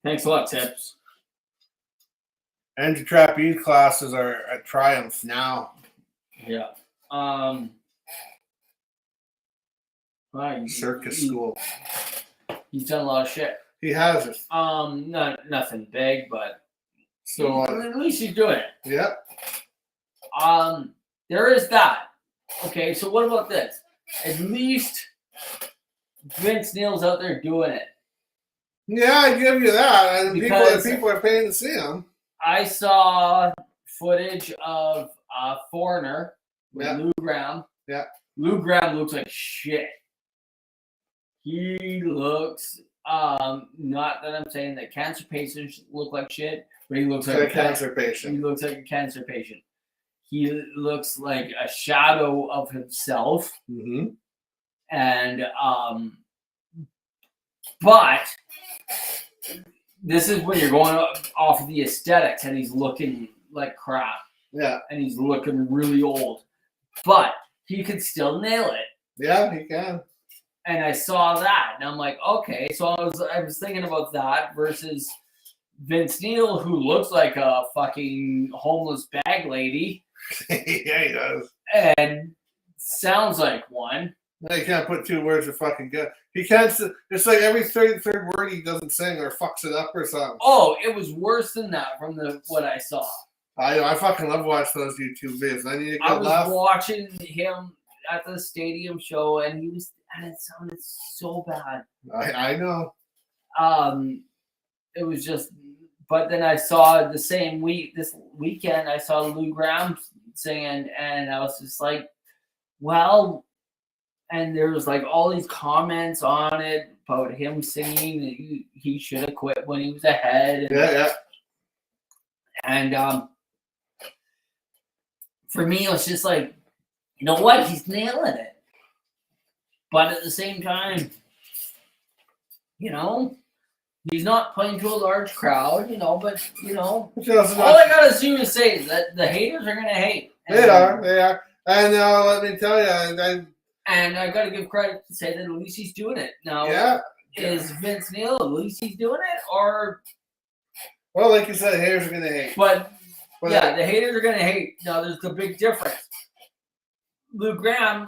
Thanks a lot, Tips. And your trapeze classes are at Triumph now. Yeah. Circus school. He's done a lot of shit. He has it. Nothing big, but So at least he's doing it. Yeah. There is that. Okay, so what about this? At least Vince Neil's out there doing it. Yeah, I give you that. And people are paying to see him. I saw footage of Foreigner with Lou Graham. Yeah. Lou Graham looks like shit. He looks, not that I'm saying that cancer patients look like shit, but he looks like a cancer patient. He looks like a cancer patient. He looks like a shadow of himself. Mm-hmm. And, but this is when you're going off of the aesthetics and he's looking like crap. Yeah. And he's looking really old. But he could still nail it. Yeah, he can. And I saw that, and I'm like, okay. So I was thinking about that versus Vince Neil, who looks like a fucking homeless bag lady. Yeah, he does. And sounds like one. No, you can't put two words of fucking good. He can't. It's like every third word he doesn't sing or fucks it up or something. Oh, it was worse than that from what I saw. I fucking love watching those YouTube videos. I was watching him at the stadium show, and it sounded so bad. I know. It was just, but then I saw this weekend, I saw Lou Graham singing, and I was just like, well, and there was like all these comments on it about him singing. He should have quit when he was ahead. Yeah. And for me, it was just like, you know what? He's nailing it. But at the same time, he's not playing to a large crowd, but, all I got to do is say is that the haters are going to hate. They are. And let me tell you. And I got to give credit to say that at least he's doing it. Now, is Vince Neil, at least he's doing it? Or... Well, like you said, haters are going to hate. But the haters are going to hate. Now, there's the big difference. Lou Graham,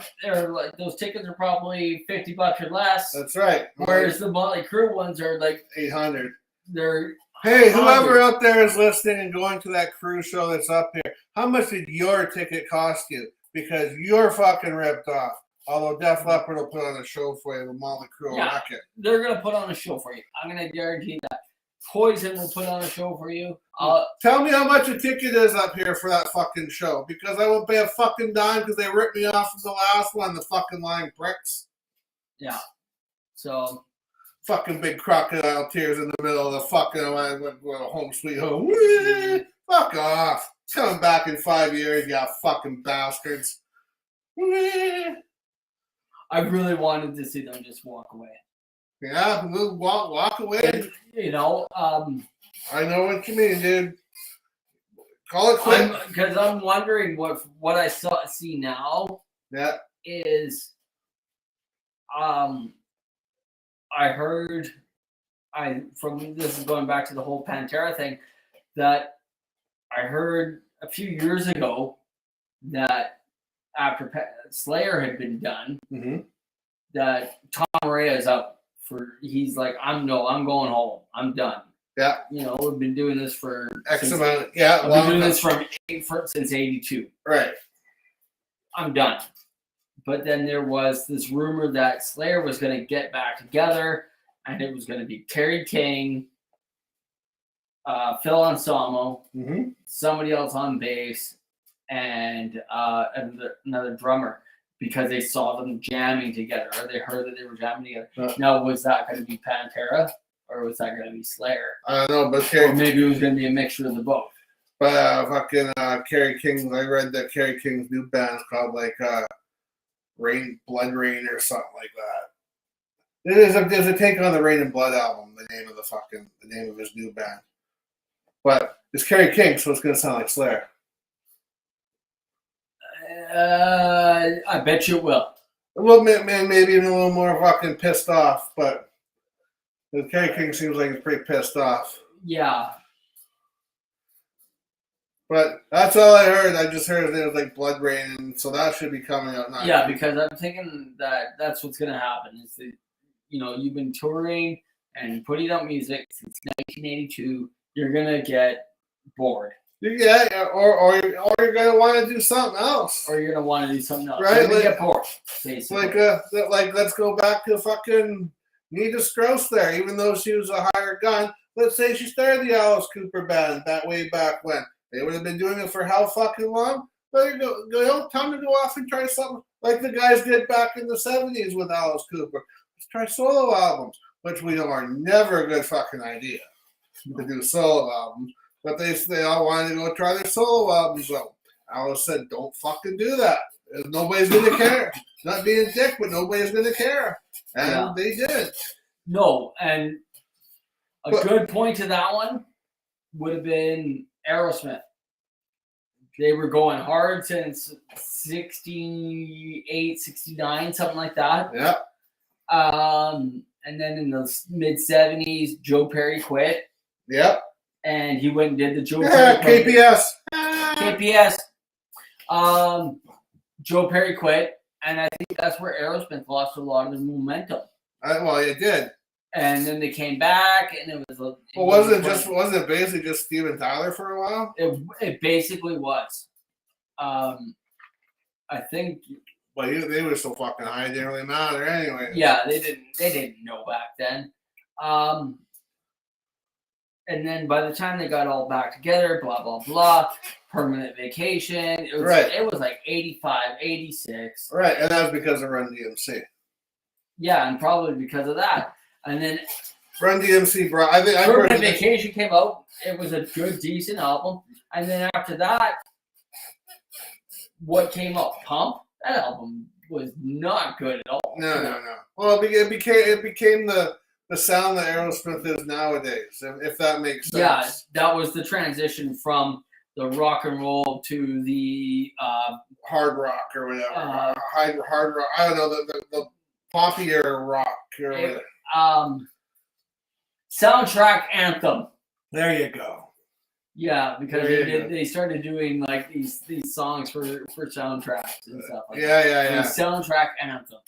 those tickets are probably $50 or less. That's right. Whereas the Motley Crue ones are like $800. They're hey, whoever out there is listening and going to that Crue show that's up here, how much did your ticket cost you? Because you're fucking ripped off. Although Def Leppard will put on a show for you, the Motley Crue rocket. They're gonna put on a show for you. I'm gonna guarantee that. Poison will put on a show for you. Tell me how much a ticket is up here for that fucking show, because I won't pay a fucking dime because they ripped me off from the last one, the fucking lying pricks. Yeah. So. Fucking big crocodile tears in the middle of the fucking home sweet home. Fuck off. It's coming back in 5 years, you fucking bastards. I really wanted to see them just walk away. Yeah, we'll walk away. And, I know what you mean, dude. Call it quit. Because I'm wondering what I see now. Yeah. Is I heard this is going back to the whole Pantera thing, that I heard a few years ago that after Slayer had been done, that Tom Araya is up for. He's like, I'm going home. I'm done. Yeah. We've been doing this for X amount. Yeah. I've been doing this since '82. Right. I'm done. But then there was this rumor that Slayer was going to get back together, and it was going to be Terry King, Phil Anselmo, somebody else on bass, and another drummer, because they saw them jamming together, or they heard that they were jamming together. Now, was that going to be Pantera, or was that going to be Slayer? I don't know, but or maybe it was going to be a mixture of the both. But Kerry King, I read that Kerry King's new band's called Blood Rain or something like that. There's a Take on the Rain and Blood album. The name of his new band. But it's Kerry King, so it's gonna sound like Slayer. I bet you it will. Well, maybe even a little more fucking pissed off, but Kerry King seems like he's pretty pissed off. Yeah. But that's all I heard. I just heard it was like Blood Rain, and so that should be coming out. Because I'm thinking that's what's gonna happen. Is that, you've been touring and putting out music since 1982. You're gonna get bored. Yeah, or you're gonna want to do something else. Or you're gonna want to do something else. Right? You're gonna get bored. Basically. Like let's go back to fucking Nita Strauss there. Even though she was a hired gun, let's say she started the Alice Cooper band that way back when. They would have been doing it for how fucking long? Let it go. Time to go off and try something like the guys did back in the 70s with Alice Cooper. Let's try solo albums, which we know are never a good fucking idea to do solo albums. But they all wanted to go try their solo albums. So Alice said, "Don't fucking do that. Nobody's gonna care. Not being a dick, but nobody's gonna care." And they did. No, and good point to that one would have been Aerosmith. They were going hard since 68, 69, something like that. Yeah. And then in the mid 70s, Joe Perry quit. Yep. And he went and did the Joe Perry KPS. KPS. Joe Perry quit, and I think that's where Aerosmith lost a lot of the momentum. Well, it did. And then they came back, and it was. Wasn't it basically just Steven Tyler for a while? It basically was. I think. Well, they were so fucking high, it didn't really matter anyway. Yeah, they didn't know back then. And then by the time they got all back together, blah blah blah, permanent vacation. It was like 85, 86. Right, and that was because of Run DMC. Yeah, and probably because of that. And then Run DMC, bro. I think Permanent Vacation came out. It was a good, decent album. And then after that, what came out? Pump. That album was not good at all. No. Well, it became the sound that Aerosmith is nowadays, if that makes sense. Yeah, that was the transition from the rock and roll to the hard rock or whatever. Hard rock. I don't know, the poppier rock or whatever. Soundtrack anthem. There you go. Yeah, because they started doing like these songs for soundtracks and stuff like that. Yeah. Soundtrack anthem.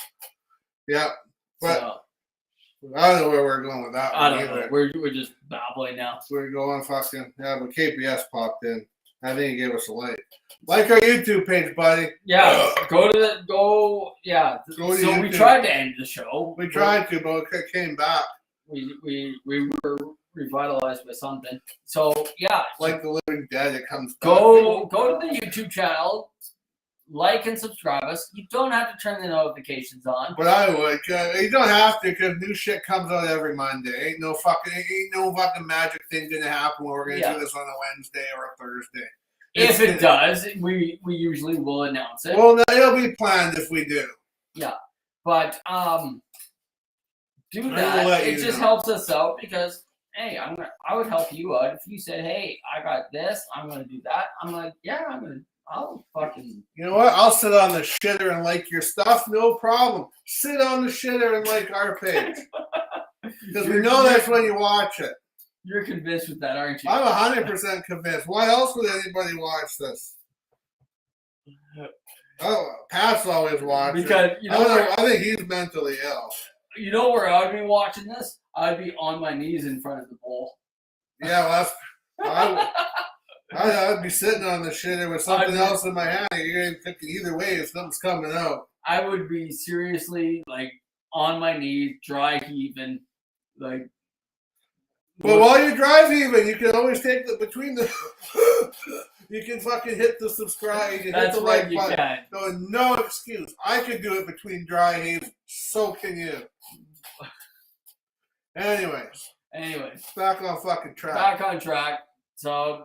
Yeah. But so, I don't know where we're going with that. I don't know. We're just babbling now. So we're going fucking but KPS popped in. I think he gave us a like. Like our YouTube page, buddy. Yeah. Go to so YouTube. We tried to end the show. We tried to, but it came back. We were revitalized by something. So yeah. Like the living dead, it comes back. Go to the YouTube channel. Like and subscribe us. You don't have to turn the notifications on. But I would. You don't have to, because new shit comes out every Monday. Ain't no fucking magic thing gonna happen where we're gonna do this on a Wednesday or a Thursday. If it does, we usually will announce it. Well, it'll be planned if we do. Yeah, but do that. It just helps us out because hey, I would help you out if you said, hey, I got this. I'm gonna do that. I'm like, yeah, I'll fucking. You know what? I'll sit on the shitter and like your stuff. No problem. Sit on the shitter and like our page. Because we know that's when you watch it. You're convinced with that, aren't you? I'm 100% convinced. Why else would anybody watch this? Oh, Pat's always watching. Because I think he's mentally ill. You know where I'd be watching this? I'd be on my knees in front of the bowl. Yeah, well, I'd be sitting on the shitter with something else in my hand. You're thinking either way, if something's coming out. I would be seriously like on my knees, dry heaving, like. But while you're dry heaving, you can always take between the. You can fucking hit the subscribe. You can hit the like button. No excuse. I could do it between dry heaves. So can you. Anyways. Back on fucking track. Back on track. So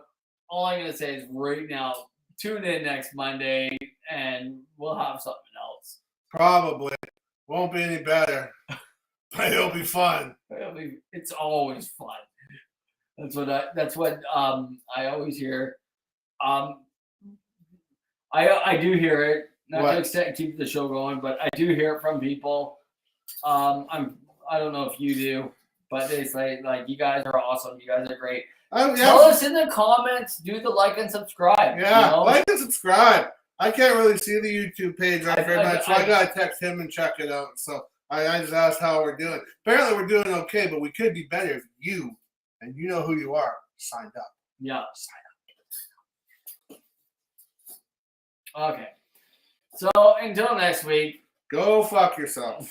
all I'm gonna say is right now, tune in next Monday, and we'll have something else. Probably won't be any better. It'll be fun. It's always fun. That's what I always hear. I do hear it. Not to extend keep the show going, but I do hear it from people. I don't know if you do, but they say like you guys are awesome. You guys are great. Tell us in the comments. Do the like and subscribe. Yeah, like and subscribe. I can't really see the YouTube page very much, so I gotta text him and check it out. So I just asked how we're doing. Apparently we're doing okay, but we could be better if you, and you know who you are, signed up. Yeah. Sign up. Okay. So until next week. Go fuck yourself.